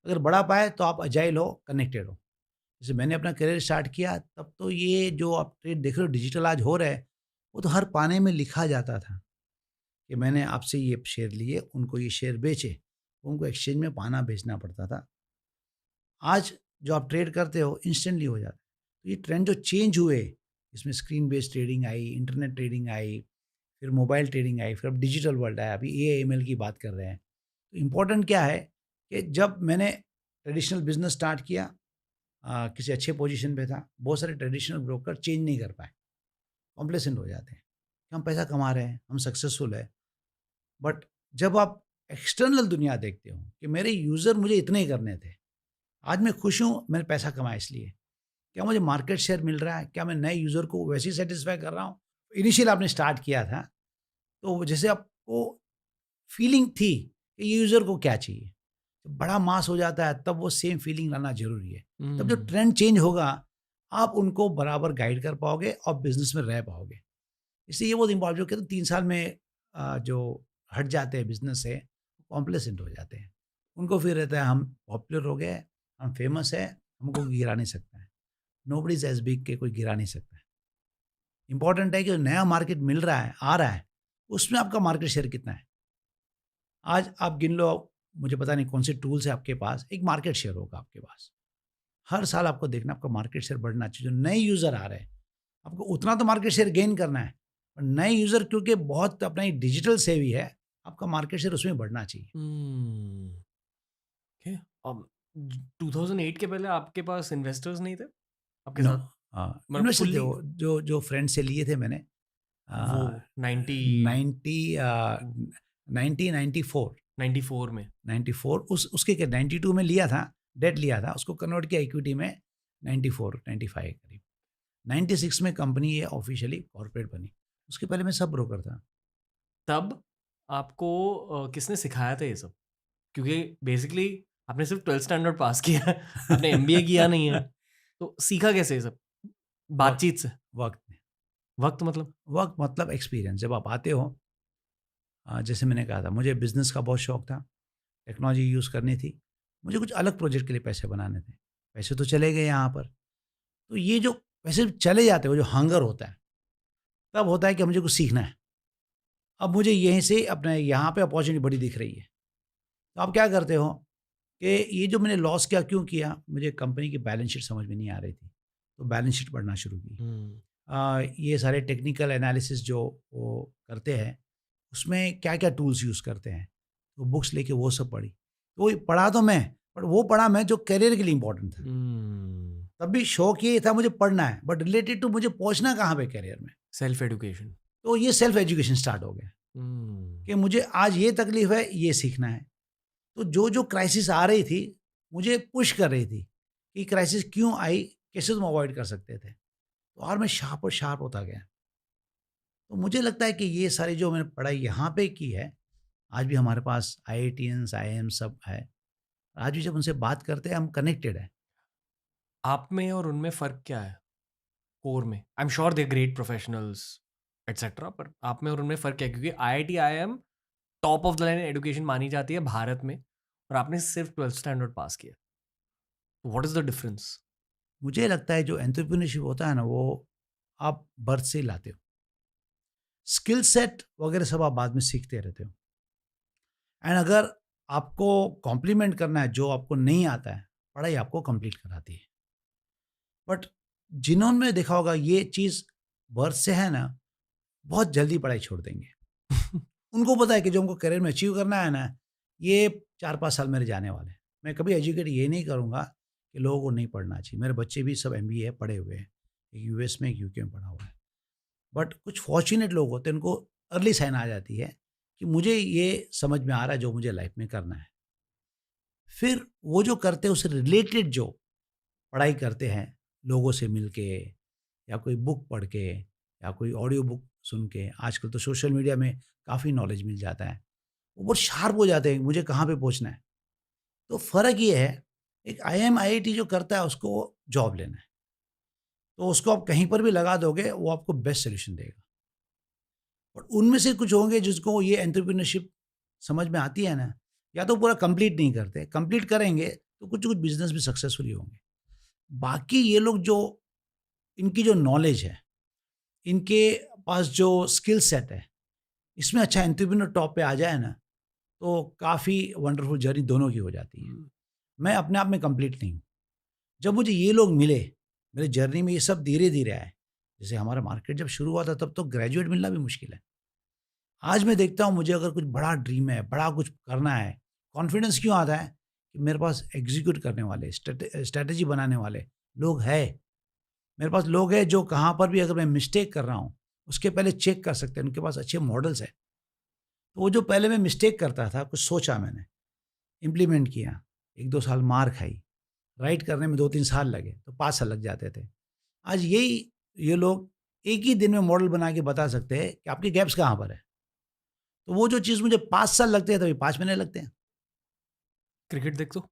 अगर बढ़ा पाए तो आप अजाइल हो, कनेक्टेड हो। जैसे मैंने अपना करियर स्टार्ट किया, तब तो ये जो आप ट्रेड देख रहे हो डिजिटल आज हो रहा है, वो तो हर पाने में लिखा जाता था कि मैंने आपसे ये शेयर लिए, उनको ये शेयर बेचे, उनको एक्सचेंज में पाना बेचना पड़ता था। आज जो आप ट्रेड करते हो इंस्टेंटली हो जाता है। तो ये ट्रेंड जो चेंज हुए, इसमें screen based trading I, internet trading I, फिर मोबाइल ट्रेडिंग आई, फिर अब डिजिटल वर्ल्ड आया, अभी AIML की बात कर रहे हैं। तो इम्पोर्टेंट क्या है कि जब मैंने ट्रेडिशनल बिजनेस स्टार्ट किया, किसी अच्छे पोजीशन पे था, बहुत सारे ट्रेडिशनल ब्रोकर चेंज नहीं कर पाए, कॉम्प्लेसेंट हो जाते हैं कि हम पैसा कमा रहे हैं, हम सक्सेसफुल है। बट जब आप एक्सटर्नल दुनिया देखते हो कि मेरे यूज़र मुझे इतने ही करने थे, आज मैं खुश हूँ, मैंने पैसा कमाया इसलिए, क्या मुझे मार्केट शेयर मिल रहा है, क्या मैं नए यूज़र को वैसे ही सेटिस्फाई कर रहा हूँ? इनिशियल आपने स्टार्ट किया था, तो जैसे आपको फीलिंग थी कि ये यूज़र को क्या चाहिए, जब बड़ा मास हो जाता है तब वो सेम फीलिंग लाना ज़रूरी है। तब जो ट्रेंड चेंज होगा, आप उनको बराबर गाइड कर पाओगे और बिज़नेस में रह पाओगे। इसलिए ये बहुत इम्पोर्टेंट, जो कहते हैं 3 साल में जो हट जाते हैं बिज़नेस से, कॉम्प्लेसेंट हो जाते हैं। उनको फिर रहता है हम पॉपुलर हो गए, हम फेमस है, हमको गिरा नहीं सकता है। नोबडी इज़ एज़ बिग, के कोई गिरा नहीं सकता है। इम्पोर्टेंट है कि नया मार्केट मिल रहा है, आ रहा है, उसमें आपका मार्केट शेयर कितना है? आज आप गिन लो, मुझे पता नहीं कौन से टूल्स है आपके पास, एक मार्केट शेयर होगा आपके पास। हर साल आपको देखना आपका मार्केट शेयर बढ़ना चाहिए। जो नए यूज़र आ रहे हैं, आपको उतना तो मार्केट शेयर गेन करना है, और नए यूज़र क्योंकि बहुत अपना ही डिजिटल सेवी है, आपका मार्केट शेयर उसमें बढ़ना चाहिए। ओके। अब 2008 के पहले आपके पास इन्वेस्टर्स नहीं थे आपके नो, साथ? मतलब इन्वेस्टर थे फुल्ली वो, जो फ्रेंड से लिए थे मैंने, वो 90 90 1994 94 में। 94 उसके के 92 में लिया था, डेट लिया था, उसको कन्वर्ट किया इक्विटी में 94 95 करीब। 96 में कंपनी ये ऑफिशियली कॉर्पोरेट बनी। उसके पहले मैं सब ब्रोकर था। तब आपको किसने सिखाया था ये सब? क्योंकि बेसिकली आपने सिर्फ 12th स्टैंडर्ड पास किया है, आपने MBA किया नहीं है, तो सीखा कैसे ये सब? वक्त बातचीत से? वक्त वक्त मतलब? वक्त मतलब एक्सपीरियंस। जब आप आते हो, जैसे मैंने कहा था, मुझे बिजनेस का बहुत शौक था, टेक्नोलॉजी यूज़ करनी थी, मुझे कुछ अलग प्रोजेक्ट के लिए पैसे बनाने थे। पैसे तो चले गए यहाँ पर, तो ये जो पैसे चले जाते हैं, वो जो हंगर होता है, तब होता है कि मुझे कुछ सीखना है। अब मुझे यहीं से अपने यहाँ पे अपॉर्चुनिटी बड़ी दिख रही है, तो आप क्या करते हो कि ये जो मैंने लॉस किया, क्यों किया, मुझे कंपनी की बैलेंस शीट समझ में नहीं आ रही थी, तो बैलेंस शीट पढ़ना शुरू की। ये सारे टेक्निकल एनालिसिस जो वो करते हैं, उसमें क्या क्या टूल्स यूज़ करते हैं, तो बुक्स लेके वो सब पढ़ी। तो वो पढ़ा तो मैं, बट वो पढ़ा मैं जो करियर के लिए इम्पोर्टेंट था। तब भी शौक ये था मुझे पढ़ना है, बट रिलेटेड टू मुझे पहुंचना कहाँ पे करियर में, सेल्फ एजुकेशन। तो ये सेल्फ एजुकेशन स्टार्ट हो गया कि मुझे आज ये तकलीफ है, ये सीखना है। तो जो जो क्राइसिस आ रही थी, मुझे पुश कर रही थी कि क्राइसिस क्यों आई, कैसे तुम अवॉइड कर सकते थे। तो और मैं शार्प और शार्प होता गया। तो मुझे लगता है कि ये सारी जो मैंने पढ़ाई यहाँ पे की है, आज भी हमारे पास आईआईटियंस, आईआईएम सब है। आज भी जब उनसे बात करते हैं हम कनेक्टेड हैं। आप में और उनमें फ़र्क क्या है कोर में? I am sure they are great professionals etcetera, पर आप में और उनमें फ़र्क क्या है? क्योंकि IIT, IIM top of the line education मानी जाती है भारत में, और आपने सिर्फ 12th स्टैंडर्ड पास किया। What is the difference? मुझे लगता है जो एंटरप्रेन्योरशिप होता है ना, वो आप बर्थ से ही लाते हो। स्किल सेट वगैरह सब आप बाद में सीखते रहते हो। एंड अगर आपको कॉम्प्लीमेंट करना है जो आपको नहीं आता है, पढ़ाई आपको कंप्लीट कराती है। बट जिन्होंने देखा होगा ये चीज़ बर्थ से है ना, बहुत जल्दी पढ़ाई छोड़ देंगे। उनको पता है कि जो उनको करियर में अचीव करना है ना, ये 4-5 साल मेरे जाने वाले हैं। मैं कभी एजुकेट ये नहीं करूँगा कि लोगों को नहीं पढ़ना चाहिए। मेरे बच्चे भी सब एमबीए पढ़े हुए हैं। एक यूएस में, एक यूके में पढ़ा हुआ है। बट कुछ फॉर्च्यूनेट लोग होते हैं, उनको अर्ली साइन आ जाती है कि मुझे ये समझ में आ रहा है जो मुझे लाइफ में करना है। फिर वो जो करते हैं उससे रिलेटेड जो पढ़ाई करते हैं, लोगों से मिल के या कोई बुक पढ़ के या कोई ऑडियो बुक सुन के, आजकल तो सोशल मीडिया में काफ़ी नॉलेज मिल जाता है। वो बहुत शार्प हो जाते हैं, मुझे कहाँ पे पहुँचना है। तो फ़र्क ये है, एक आईआईएम, आईआईटी जो करता है उसको जॉब लेना है। तो उसको आप कहीं पर भी लगा दोगे, वो आपको बेस्ट सॉल्यूशन देगा। और उनमें से कुछ होंगे जिसको ये एंटरप्रेन्योरशिप समझ में आती है ना, या तो पूरा कंप्लीट नहीं करते, कंप्लीट करेंगे तो कुछ-कुछ बिज़नेस भी सक्सेसफुली होंगे। बाकी ये लोग जो इनकी जो नॉलेज है, इनके पास जो स्किल सेट है, इसमें अच्छा एंटरप्रेन्योर टॉप पे आ जाए ना, तो काफ़ी वंडरफुल जर्नी दोनों की हो जाती है। मैं अपने आप में कंप्लीट नहीं हूँ। जब मुझे ये लोग मिले, मेरी जर्नी में ये सब धीरे-धीरे आए। जैसे हमारा मार्केट जब शुरू हुआ था तब तो ग्रेजुएट मिलना भी मुश्किल है। आज मैं देखता हूँ मुझे अगर कुछ बड़ा ड्रीम है, बड़ा कुछ करना है, कॉन्फिडेंस क्यों आता है कि मेरे पास एग्ज़ीक्यूट करने वाले, स्ट्रैटेजी बनाने वाले लोग हैं। मेरे पास लोग हैं जो कहाँ पर भी अगर मैं मिस्टेक कर रहा हूँ, उसके पहले चेक कर सकते हैं, उनके पास अच्छे मॉडल्स हैं। तो वो जो पहले मैं मिस्टेक करता था, कुछ सोचा मैंने, इम्प्लीमेंट किया, 1-2 साल मार खाई, राइट करने में 2-3 साल लगे, तो 5 साल लग जाते थे। आज ये लोग एक ही दिन में मॉडल बना के बता सकते हैं कि आपके गैप्स कहाँ पर है। तो वो जो चीज़ मुझे 5 साल लगते हैं, तो अभी 5 महीने लगते हैं। क्रिकेट देखते हो?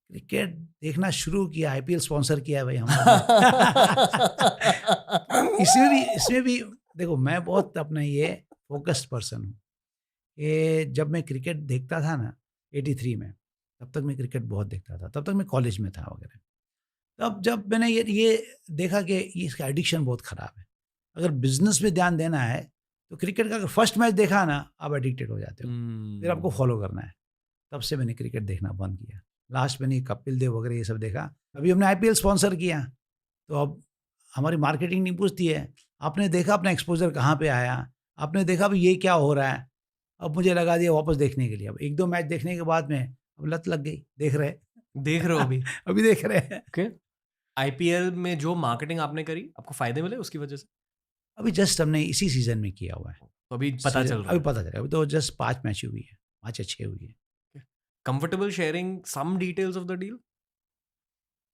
क्रिकेट देखना शुरू किया, आईपीएल स्पॉन्सर किया है भाई हमारा। इसमें भी देखो, मैं बहुत अपना ये फ़ोकस्ड पर्सन हूँ। ये जब मैं क्रिकेट देखता था ना 83 में, तब तक मैं क्रिकेट बहुत देखता था। तब तक मैं कॉलेज में था वगैरह। तब जब मैंने ये देखा कि ये इसका एडिक्शन बहुत ख़राब है। अगर बिज़नेस में ध्यान देना है, तो क्रिकेट का अगर फर्स्ट मैच देखा ना, आप एडिक्टेड हो जाते हो। फिर आपको फॉलो करना है। तब से मैंने क्रिकेट देखना बंद किया। लास्ट मैंने कपिल देव वगैरह ये सब देखा। अभी हमने आईपीएल स्पॉन्सर किया, तो अब हमारी मार्केटिंग नहीं पूछती है, आपने देखा अपना एक्सपोज़र कहाँ पे आया? आपने देखा अभी ये क्या हो रहा है? अब मुझे लगा दिया वापस देखने के लिए। अब 1-2 मैच देखने के बाद में अब लत लग गई, देख रहे। देख रहे हो अभी? अभी देख रहे हैं। ओके। आईपीएल में जो मार्केटिंग आपने करी, आपको फ़ायदे मिले उसकी वजह से? अभी जस्ट हमने इसी सीज़न में किया हुआ है। तो अभी पता चल रहा अभी है। पता चला, अभी तो जस्ट 5 मैच हुई है, 5 या 6 हुई है। Comfortable sharing some details of the deal?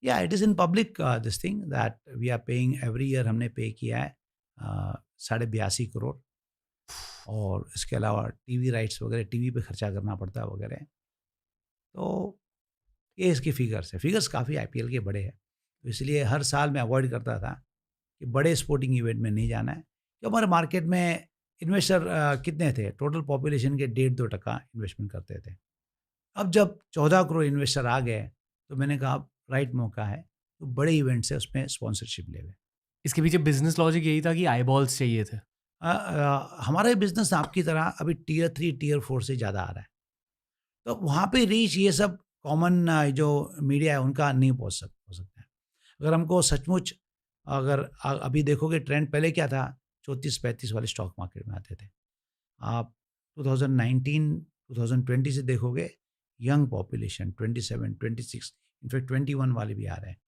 या it is in public this thing that we are paying every year. हमने पे किया है 82.5 करोड़। और इसके अलावा टीवी राइट्स वगैरह, टीवी पे खर्चा करना पड़ता है वगैरह। तो ये इसकी फिगर्स है। फिगर्स काफ़ी आईपीएल के बड़े हैं, तो इसलिए हर साल मैं अवॉइड करता था कि बड़े स्पोर्टिंग इवेंट में नहीं जाना है। कि हमारे मार्केट में इन्वेस्टर कितने थे? टोटल पॉपुलेशन के 1.5-2% इन्वेस्टमेंट करते थे। अब जब 14 करोड़ इन्वेस्टर आ गए, तो मैंने कहा अब राइट मौका है, तो बड़े इवेंट्स है उसमें स्पॉन्सरशिप ले लें। इसके पीछे बिजनेस लॉजिक यही था कि आईबॉल्स चाहिए थे? हमारा बिज़नेस आपकी तरह अभी टियर 3, टियर 4 से ज़्यादा आ रहा है। तो वहाँ पे रीच ये सब कॉमन जो मीडिया है उनका नहीं हो सकता है। अगर हमको सचमुच, अगर अभी देखोगे ट्रेंड पहले क्या था, 34-35 वाले स्टॉक मार्केट में आते थे। आप 2019, 2020 से देखोगे, यंग पॉपुलेशन 27, 26, इनफैक्ट 21 वाले भी आ रहे हैं।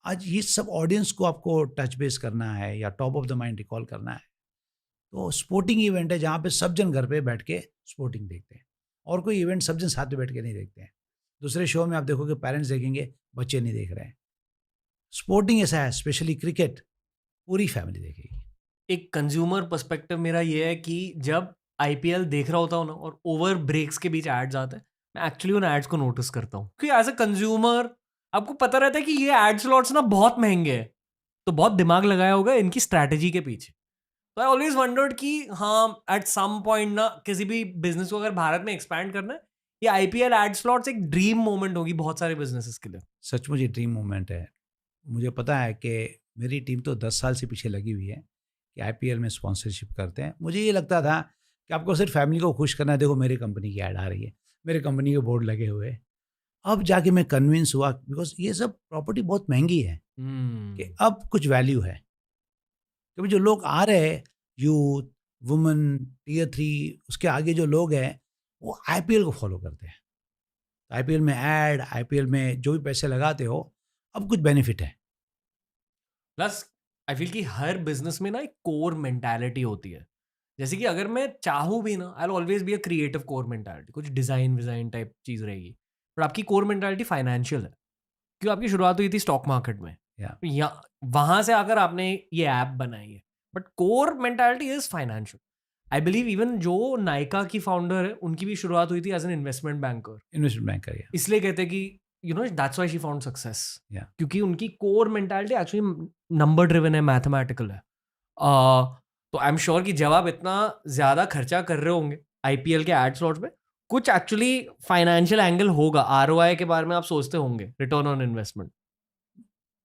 आज ये सब ऑडियंस को आपको टच बेस करना है या top of the mind recall करना है, तो स्पोर्टिंग इवेंट है जहाँ पे सब जन घर पे बैठ के स्पोर्टिंग देखते हैं, और कोई इवेंट सब जन साथ में बैठ के नहीं देखते हैं। दूसरे शो में आप देखोगे पेरेंट्स देखेंगे, बच्चे नहीं देख रहे हैं। स्पोर्टिंग ऐसा है, स्पेशली क्रिकेट, पूरी फैमिली देखेगी। एक कंज्यूमर पर्सपेक्टिव मेरा ये है कि जब आईपीएल देख रहा होता हूँ ना और ओवर ब्रेक्स के बीच एड्स आते हैं, मैं एक्चुअली उन एड्स को नोटिस करता हूँ क्योंकि एज अ कंज्यूमर आपको पता रहता है कि ये एड स्लॉट्स ना बहुत महंगे हैं, तो बहुत दिमाग लगाया होगा इनकी स्ट्रैटेजी के पीछे। तो आई ऑलवेज वंडर्ड कि हाँ एट सम पॉइंट ना किसी भी बिजनेस को अगर भारत में एक्सपैंड करना है, ये आईपीएल एड स्लॉट्स एक ड्रीम मोमेंट होगी बहुत सारे बिजनेसेस के लिए। सचमुच ये ड्रीम मोमेंट है। मुझे पता है कि मेरी टीम तो 10 साल से पीछे लगी हुई है कि आईपीएल में स्पॉन्सरशिप करते हैं। मुझे ये लगता था कि आपको सिर्फ फैमिली को खुश करना है, देखो मेरी कंपनी की ऐड आ रही है, मेरे कंपनी के बोर्ड लगे हुए हैं। अब जाके मैं कन्विंस हुआ, बिकॉज ये सब प्रॉपर्टी बहुत महंगी है, कि अब कुछ वैल्यू है। क्योंकि जो लोग आ रहे हैं, यूथ, वुमेन, टियर 3, उसके आगे जो लोग हैं वो आईपीएल को फॉलो करते हैं। आईपीएल में ऐड, आईपीएल में जो भी पैसे लगाते हो, अब कुछ बेनिफिट है। प्लस आई फील कि हर बिजनेस में ना एक कोर मेंटालिटी होती है। जैसे कि अगर मैं चाहूँ भी ना, I will always be a creative core mentality, कुछ डिजाइन विजाइन टाइप चीज रहेगी, पर आपकी कोर मेंटालिटी फाइनेंशियल है क्यों आपकी शुरुआत हुई थी स्टॉक मार्केट में, या या वहां से आकर आपने ये ऐप बनाई है, but core mentality is financial. I believe even जो नायका की फाउंडर है उनकी भी शुरुआत हुई थी as an investment banker, investment bank है। इसलिए कहते हैं कि you know that's why she found success, या क्योंकि उनकी core mentality actually number driven है, मैथमेटिकल है। तो आई एम श्योर कि जब आप इतना ज्यादा खर्चा कर रहे होंगे आईपीएल के एड स्लॉट्स में, कुछ एक्चुअली फाइनेंशियल एंगल होगा, आरओआई के बारे में आप सोचते होंगे, रिटर्न ऑन इन्वेस्टमेंट।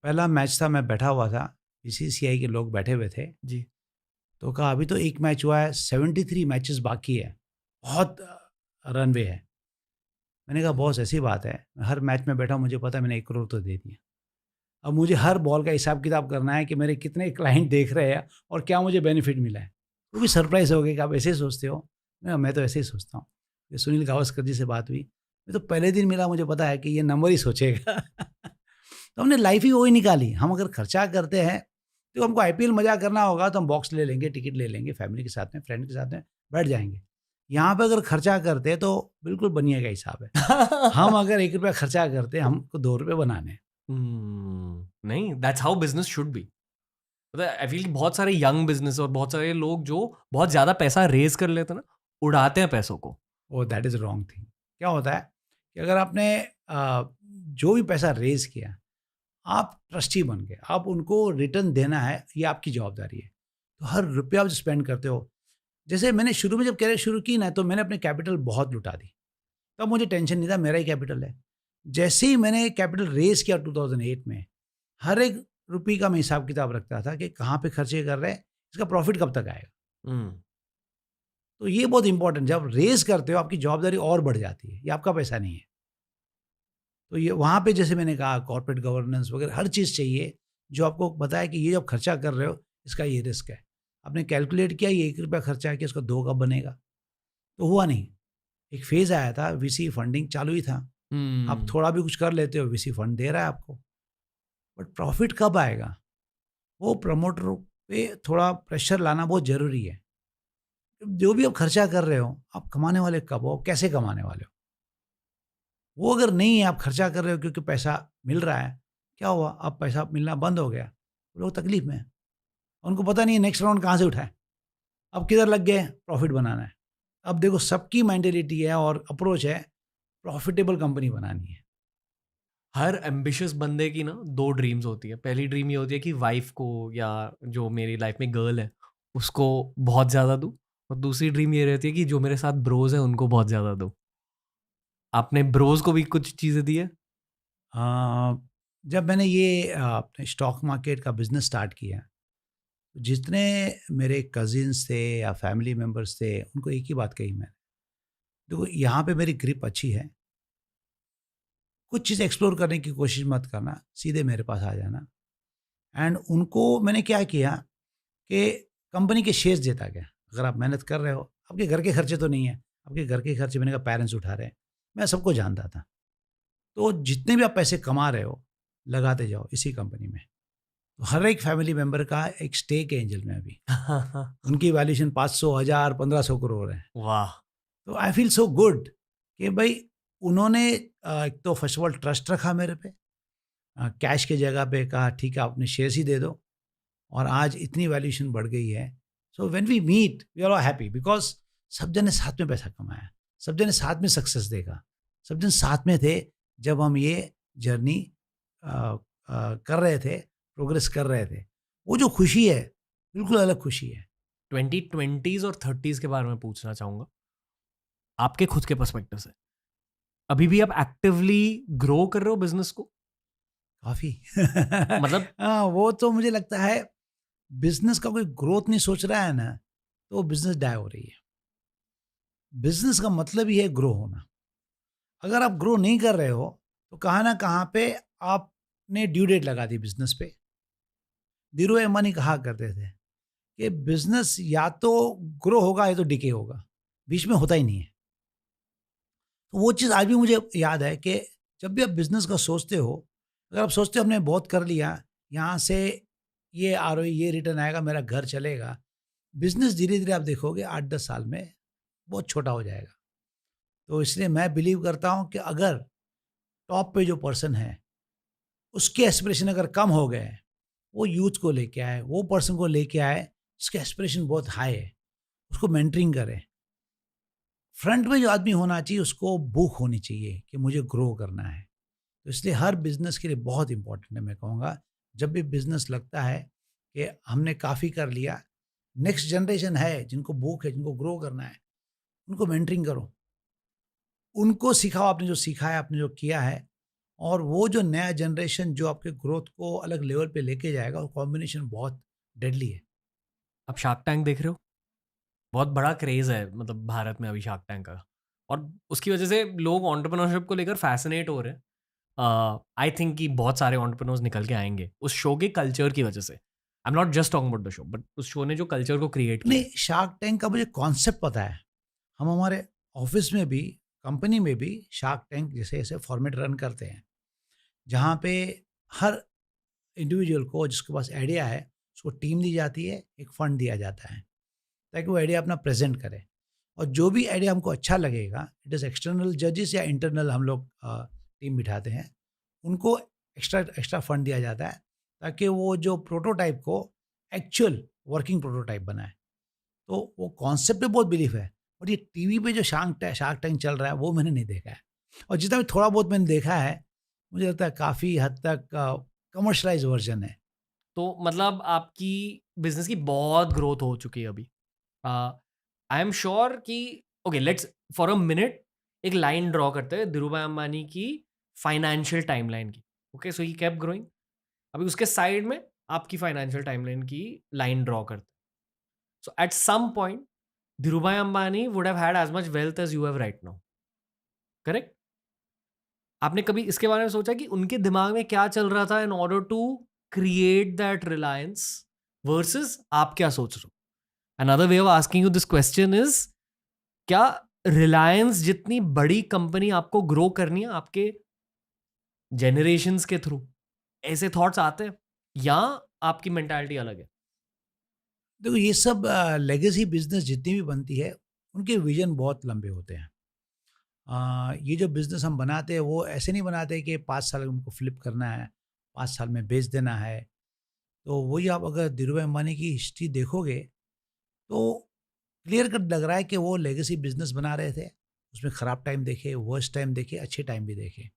पहला मैच था, मैं बैठा हुआ था, बीसीसीआई के लोग बैठे हुए थे, जी। तो कहा अभी तो एक मैच हुआ है, 73 मैचेस बाकी है, बहुत रनवे है। मैंने कहा बॉस ऐसी बात है, मैं हर मैच में बैठा हूं, मुझे पता है मैंने 1 करोड़ तो दे दिया। अब मुझे हर बॉल का हिसाब किताब करना है कि मेरे कितने क्लाइंट देख रहे हैं और क्या मुझे बेनिफिट मिला है। वो भी सरप्राइज हो गया कि आप ऐसे ही सोचते हो। मैं तो ऐसे ही सोचता हूँ। ये सुनील गावस्कर जी से बात हुई, मैं तो पहले दिन मिला, मुझे पता है कि ये नंबर ही सोचेगा। तो हमने लाइफ ही वही निकाली। हम अगर खर्चा करते हैं तो हमको आईपीएल मजा करना होगा तो हम बॉक्स ले लेंगे, टिकट ले लेंगे, फैमिली के साथ में, फ्रेंड के साथ में बैठ जाएंगे। यहाँ पे अगर खर्चा करते हैं तो बिल्कुल बनिए का हिसाब है। हम अगर 1 रुपया खर्चा करते हैं, हमको 2 रुपये बनाने हैं। नहीं, that's how business should be. मतलब आई फील बहुत सारे यंग बिजनेस और बहुत सारे लोग जो बहुत ज्यादा पैसा रेज कर लेते हैं ना, उड़ाते हैं पैसों को। ओ दैट इज़ रॉन्ग थिंग। क्या होता है कि अगर आपने जो भी पैसा रेज किया, आप ट्रस्टी बन गए, आप उनको रिटर्न देना है, ये आपकी जवाबदारी है। तो हर रुपया आप जो स्पेंड करते हो, जैसे मैंने शुरू में जब कैरियर शुरू की ना, तो मैंने अपने कैपिटल बहुत लुटा दी। तब मुझे टेंशन नहीं था, मेरा ही कैपिटल है। जैसे ही मैंने कैपिटल रेज किया 2008 में, हर एक रुपये का मैं हिसाब किताब रखता था कि कहाँ पे खर्चे कर रहे हैं, इसका प्रॉफिट कब तक आएगा। हम्म। तो ये बहुत इंपॉर्टेंट, जब रेज करते हो आपकी जवाबदारी और बढ़ जाती है, ये आपका पैसा नहीं है। तो ये वहाँ पे जैसे मैंने कहा, कॉर्पोरेट गवर्नेंस वगैरह हर चीज़ चाहिए, जो आपको बताया कि ये जब खर्चा कर रहे हो, इसका ये रिस्क है। आपने कैलकुलेट किया, ये 1 रुपया खर्चा है कि इसका 2 कब बनेगा, तो हुआ नहीं। एक फेज़ आया था, वीसी फंडिंग चालू ही था। आप थोड़ा भी कुछ कर लेते हो, वीसी फंड दे रहा है आपको, बट प्रॉफिट कब आएगा, वो प्रमोटर पे थोड़ा प्रेशर लाना बहुत ज़रूरी है। जो भी आप खर्चा कर रहे हो, आप कमाने वाले कब हो, कैसे कमाने वाले हो। वो अगर नहीं है, आप खर्चा कर रहे हो क्योंकि पैसा मिल रहा है, क्या हुआ, अब पैसा मिलना बंद हो गया, लोग तकलीफ में हैं। उनको पता नहीं है नेक्स्ट राउंड कहाँ से उठाए, अब किधर लग गए, प्रॉफिट बनाना है। अब देखो सबकी मेंटेलिटी है और अप्रोच है, प्रॉफिटेबल कंपनी बनानी है। हर एम्बिशियस बंदे की ना 2 ड्रीम्स होती है। पहली ड्रीम ये होती है कि वाइफ को या जो मेरी लाइफ में गर्ल है उसको बहुत ज़्यादा दूँ, और दूसरी ड्रीम ये रहती है कि जो मेरे साथ ब्रोज है उनको बहुत ज़्यादा दूँ। आपने ब्रोज को भी कुछ चीज़ें दी है? अ, जब मैंने ये अपने स्टॉक मार्केट का बिजनेस स्टार्ट किया, जितने मेरे कजिन्स थे या फैमिली मेम्बर्स थे, उनको एक ही बात कही मैंने, देखो यहाँ पे मेरी ग्रिप अच्छी है, कुछ चीज़ एक्सप्लोर करने की कोशिश मत करना, सीधे मेरे पास आ जाना। एंड उनको मैंने क्या किया कि कंपनी के शेयर्स देता गया। अगर आप मेहनत कर रहे हो, आपके घर के खर्चे तो नहीं है, आपके घर के खर्चे मैंने कहा पेरेंट्स उठा रहे हैं, मैं सबको जानता था। तो जितने भी आप पैसे कमा रहे हो, लगाते जाओ इसी कंपनी में। तो हर एक फैमिली मेंबर का एक स्टेक है एंजल में अभी। उनकी वैल्यूएशन 500, 1000, 1500 करोड़ है। वाह। तो आई फील सो गुड कि भाई उन्होंने एक तो फर्स्ट ऑफ ऑल ट्रस्ट रखा मेरे पे, कैश की जगह पे कहा ठीक है आपने शेयर्स ही दे दो, और आज इतनी वैल्यूएशन बढ़ गई है। So when we meet we are all happy because सब जने साथ में पैसा कमाया, सब जने साथ में सक्सेस देखा, सब जन साथ में थे जब हम ये जर्नी कर रहे थे, प्रोग्रेस कर रहे थे। वो जो खुशी है बिल्कुल अलग खुशी है। 2020s और 30s के बारे में पूछना चाहूंगा आपके खुद के पर्सपेक्टिव से। अभी भी आप एक्टिवली ग्रो कर रहे हो बिजनेस को? काफी मतलब हाँ, वो तो मुझे लगता है बिजनेस का कोई ग्रोथ नहीं सोच रहा है ना, तो बिजनेस डाई हो रही है। बिजनेस का मतलब ही है ग्रो होना। अगर आप ग्रो नहीं कर रहे हो तो कहाँ ना कहाँ पे आपने ड्यू डेट लगा दी बिजनेस पे। धीरू अंबानी कहा करते थे कि बिजनेस या तो ग्रो होगा या तो डिके होगा, बीच में होता ही नहीं है। तो वो चीज़ आज भी मुझे याद है कि जब भी आप बिजनेस का सोचते हो, अगर आप सोचते हो हमने बहुत कर लिया, यहाँ से ये आरओई ये रिटर्न आएगा, मेरा घर चलेगा, बिजनेस धीरे धीरे आप देखोगे 8-10 साल में बहुत छोटा हो जाएगा। तो इसलिए मैं बिलीव करता हूँ कि अगर टॉप पे जो पर्सन है उसके एस्पिरेशन अगर कम हो गए, वो यूथ को लेके आए, वो पर्सन को लेके आए जिसके एस्पिरेशन बहुत हाई है, उसको मेंटरिंग करें। फ्रंट में जो आदमी होना चाहिए उसको भूख होनी चाहिए कि मुझे ग्रो करना है। तो इसलिए हर बिजनेस के लिए बहुत इंपॉर्टेंट है। मैं कहूँगा जब भी बिजनेस लगता है कि हमने काफ़ी कर लिया, नेक्स्ट जनरेशन है जिनको भूख है, जिनको ग्रो करना है, उनको मेंटरिंग करो, उनको सिखाओ आपने जो सीखा है, आपने जो किया है, और वो जो नया जनरेशन जो आपके ग्रोथ को अलग लेवल पे लेके जाएगा, वो कॉम्बिनेशन बहुत डेडली है। आप शार्क टैंक देख रहे हो? बहुत बड़ा क्रेज है मतलब भारत में अभी शार्क टैंक का, और उसकी वजह से लोग एंटरप्रेन्योरशिप को लेकर फैसिनेट हो रहे हैं। आई थिंक कि बहुत सारे एंटरप्रेन्योर्स निकल के आएंगे उस शो के कल्चर की वजह से। I am not just talking about the show, but उस शो ने जो कल्चर को क्रिएट किया नहीं, है। शार्क टैंक का मुझे कॉन्सेप्ट पता है। हम हमारे ऑफिस में भी, कंपनी में भी शार्क टैंक जैसे ऐसे फॉर्मेट रन करते हैं, जहाँ पे हर इंडिविजुअल को जिसके पास आइडिया है उसको टीम दी जाती है, एक फंड दिया जाता है ताकि वो आइडिया अपना प्रेजेंट करे, और जो भी आइडिया हमको अच्छा लगेगा, इट इज़ एक्सटर्नल जजेस या इंटरनल हम लोग टीम बिठाते हैं, उनको एक्स्ट्रा एक्स्ट्रा फंड दिया जाता है ताकि वो जो प्रोटोटाइप को एक्चुअल वर्किंग प्रोटोटाइप बनाए। तो वो कॉन्सेप्ट पे बहुत बिलीफ है, बट ये टीवी पे जो शार्क टैंक चल रहा है वो मैंने नहीं देखा है, और जितना भी थोड़ा बहुत मैंने देखा है मुझे लगता है काफ़ी हद तक कमर्शलाइज वर्जन है। तो मतलब आपकी बिजनेस की बहुत ग्रोथ हो चुकी है अभी। आई एम श्योर कि okay, let's for a minute एक लाइन ड्रॉ करते हैं धीरूभाई अंबानी की फाइनेंशियल टाइमलाइन की। Okay, so he kept growing. अभी उसके साइड में आपकी फाइनेंशियल टाइमलाइन की लाइन ड्रॉ करते हैं। So at some point Dhirubhai Ambani would have had as much wealth as you have right now, correct? आपने कभी इसके बारे में सोचा कि उनके दिमाग में क्या चल रहा था in order to create that Reliance versus आप क्या सोच रहे हो? Another way of asking you this question is, क्या रिलायंस जितनी बड़ी कंपनी आपको ग्रो करनी है आपके जेनरेशंस के थ्रू, ऐसे थॉट्स आते हैं, या आपकी मेंटालिटी अलग है? देखो ये सब लेगेसी बिजनेस जितनी भी बनती है उनके विजन बहुत लंबे होते हैं। ये जो बिजनेस हम बनाते हैं वो ऐसे नहीं बनाते कि 5 साल में हमको फ्लिप करना है, 5 साल में बेच देना है। तो वही आप अगर धीरूभाई अंबानी की हिस्ट्री देखोगे तो क्लियर कट लग रहा है कि वो लेगेसी बिजनेस बना रहे थे। उसमें ख़राब टाइम देखे, वर्स्ट टाइम देखे, अच्छे टाइम भी देखे।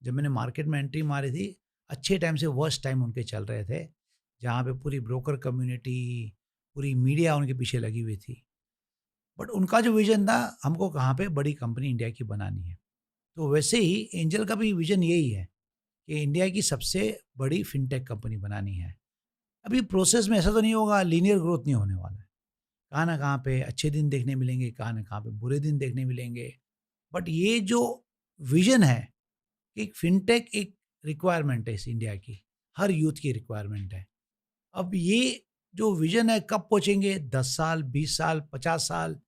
जब मैंने मार्केट में एंट्री मारी थी, अच्छे टाइम से वर्स्ट टाइम उनके चल रहे थे, जहाँ पे पूरी ब्रोकर कम्युनिटी, पूरी मीडिया उनके पीछे लगी हुई थी। बट उनका जो विज़न था, हमको कहाँ पे बड़ी कंपनी इंडिया की बनानी है। तो वैसे ही एंजल का भी विज़न यही है कि इंडिया की सबसे बड़ी फिनटेक कंपनी बनानी है। अभी प्रोसेस में ऐसा तो नहीं होगा, लीनियर ग्रोथ नहीं होने वाला है। कहाँ न कहाँ पे अच्छे दिन देखने मिलेंगे, कहाँ न कहाँ पे बुरे दिन देखने मिलेंगे। बट ये जो विज़न है कि एक फिनटेक एक रिक्वायरमेंट है इस इंडिया की, हर यूथ की रिक्वायरमेंट है। अब ये जो विज़न है कब पहुँचेंगे, 10 साल, 20 साल, 50 साल,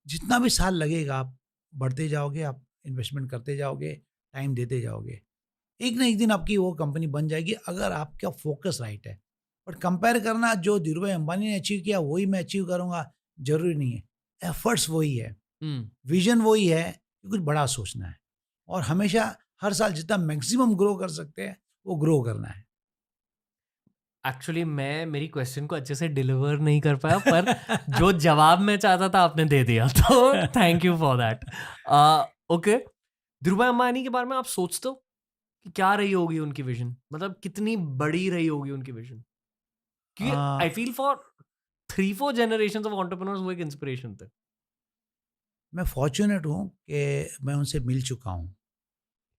जितना भी साल लगेगा आप बढ़ते जाओगे, आप इन्वेस्टमेंट करते जाओगे, टाइम देते जाओगे। एक ना एक दिन आपकी वो कंपनी बन जाएगी अगर आपका फ़ोकस राइट है। बट कंपेयर करना जो धीरूभाई अंबानी ने अचीव किया वही मैं अचीव करूँगा, ज़रूरी नहीं है। एफर्ट्स वही है, हम्म। विज़न वही है कि कुछ बड़ा सोचना है। और हमेशा हर साल जितना मैक्सिमम ग्रो कर सकते हैं वो ग्रो करना है। एक्चुअली मैं मेरी क्वेश्चन को अच्छे से डिलीवर नहीं कर पाया, पर जो जवाब मैं चाहता था आपने दे दिया, तो thank you for that. Okay, Dhirubhai Ambani के बारे में आप सोचते हो कि क्या रही होगी उनकी विजन, मतलब कितनी बड़ी रही होगी उनकी विजन? क्योंकि I feel for 3-4 generations of entrepreneurs वो एक इंस्पिरेशन थे। मैं फॉर्चुनेट हूँ कि मैं उनसे मिल चुका हूँ।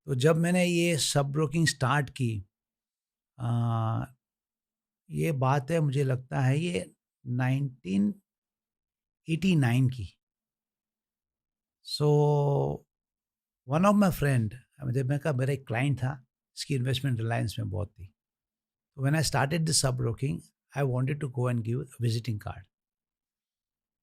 तो जब मैंने ये सब ब्रोकिंग स्टार्ट की, आ, ये बात है मुझे लगता है ये 1989 की। So one of my friend, जब मैं कहा मेरा एक क्लाइंट था, इसकी इन्वेस्टमेंट रिलायंस में बहुत थी, तो when I started this sub broking I wanted to go and give visiting card.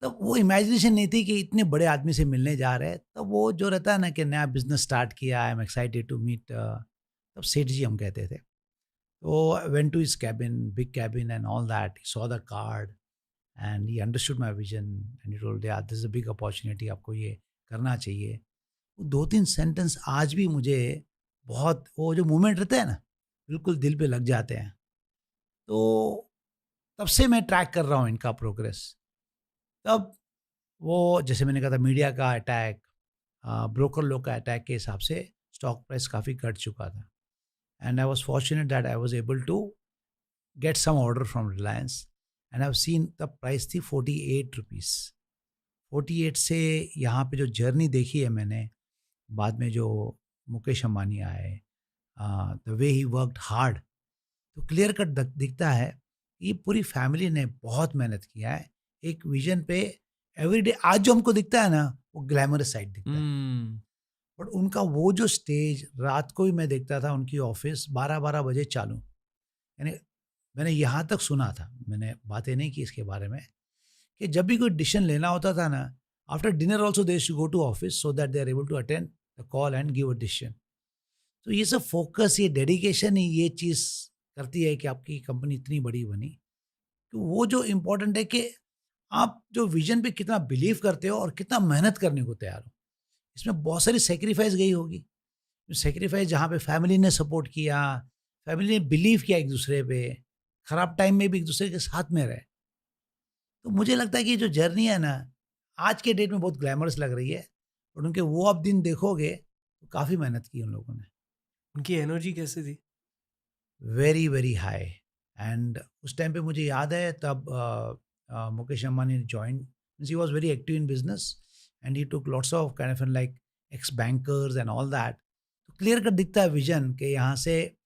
तब वो इमेजिनेशन नहीं थी कि इतने बड़े आदमी से मिलने जा रहे हैं। तब वो जो रहता है ना कि नया बिजनेस स्टार्ट किया, I am excited to meet, तब सेठ जी हम कहते थे। तो went to his cabin, big cabin and all that, he saw the card and he understood my vision and he told यार this is a big opportunity, आपको ये करना चाहिए। वो 2-3 सेंटेंस आज भी मुझे बहुत, वो जो मोमेंट रहते हैं ना, बिल्कुल दिल पे लग जाते हैं। तो तब से मैं ट्रैक कर रहा हूँ इनका प्रोग्रेस। तब वो जैसे मैंने कहा था मीडिया का अटैक, ब्रोकर लोग का अटैक के हिसाब से स्टॉक प्राइस काफ़ी घट चुका था। And I was fortunate that I was able to get some order from Reliance and I have seen तब प्राइस थी 48 रुपीज़। 48 से यहाँ पे जो जर्नी देखी है मैंने, बाद में जो मुकेश अंबानी आए, the way he worked hard, तो क्लियर कट दिखता है कि पूरी फैमिली ने बहुत मेहनत किया है एक विजन पे। एवरीडे आज जो हमको दिखता है ना वो ग्लैमरस साइड दिखता है, बट उनका वो जो स्टेज, रात को ही मैं देखता था उनकी ऑफिस 12-12 बजे चालू। यानी मैंने यहाँ तक सुना था, मैंने बातें नहीं की इसके बारे में, कि जब भी कोई डिसीजन लेना होता था ना, after dinner also they to go to office so that they are able to attend the call and give a decision. तो ये सब फोकस, ये डेडिकेशन ही ये चीज़ करती है कि आपकी कंपनी इतनी बड़ी बनी। तो वो जो इम्पोर्टेंट है कि आप जो विजन पे कितना बिलीव करते हो और कितना मेहनत करने को तैयार हो। इसमें बहुत सारी सेक्रीफाइस गई होगी। सेक्रीफाइस जहाँ पे फैमिली ने सपोर्ट किया, फैमिली ने बिलीव किया एक दूसरे पे, खराब टाइम में भी एक दूसरे के साथ में रहे। तो मुझे लगता है कि जो जर्नी है ना, आज के डेट में बहुत ग्लैमरस लग रही है, और उनके वो आप दिन देखोगे तो काफ़ी मेहनत की उन लोगों ने। उनकी एनर्जी कैसी थी? Very very high. एंड उस टाइम पे मुझे याद है तब मुकेश अंबानी ने join, he was very active in business and he took lots of kind of like x bankers and all that. तो क्लियर कट दिखता है विजन कि यहाँ से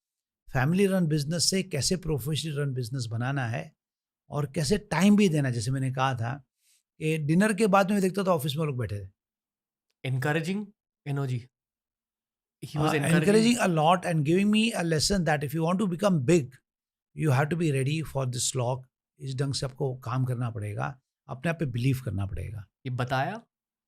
फैमिली रन बिजनेस से कैसे प्रोफेशनल रन बिजनेस बनाना है और कैसे टाइम भी देना। जैसे मैंने कहा था कि डिनर के बाद में देखता था ऑफिस में लोग बैठे थे, Encouraging energy. He was encouraging. encouraging a lot and giving me a lesson that if you want to become big, you have to be ready for this slog। इस ढंग से आपको काम करना पड़ेगा, अपने आप पे बिलीव करना पड़ेगा। ये बताया नहीं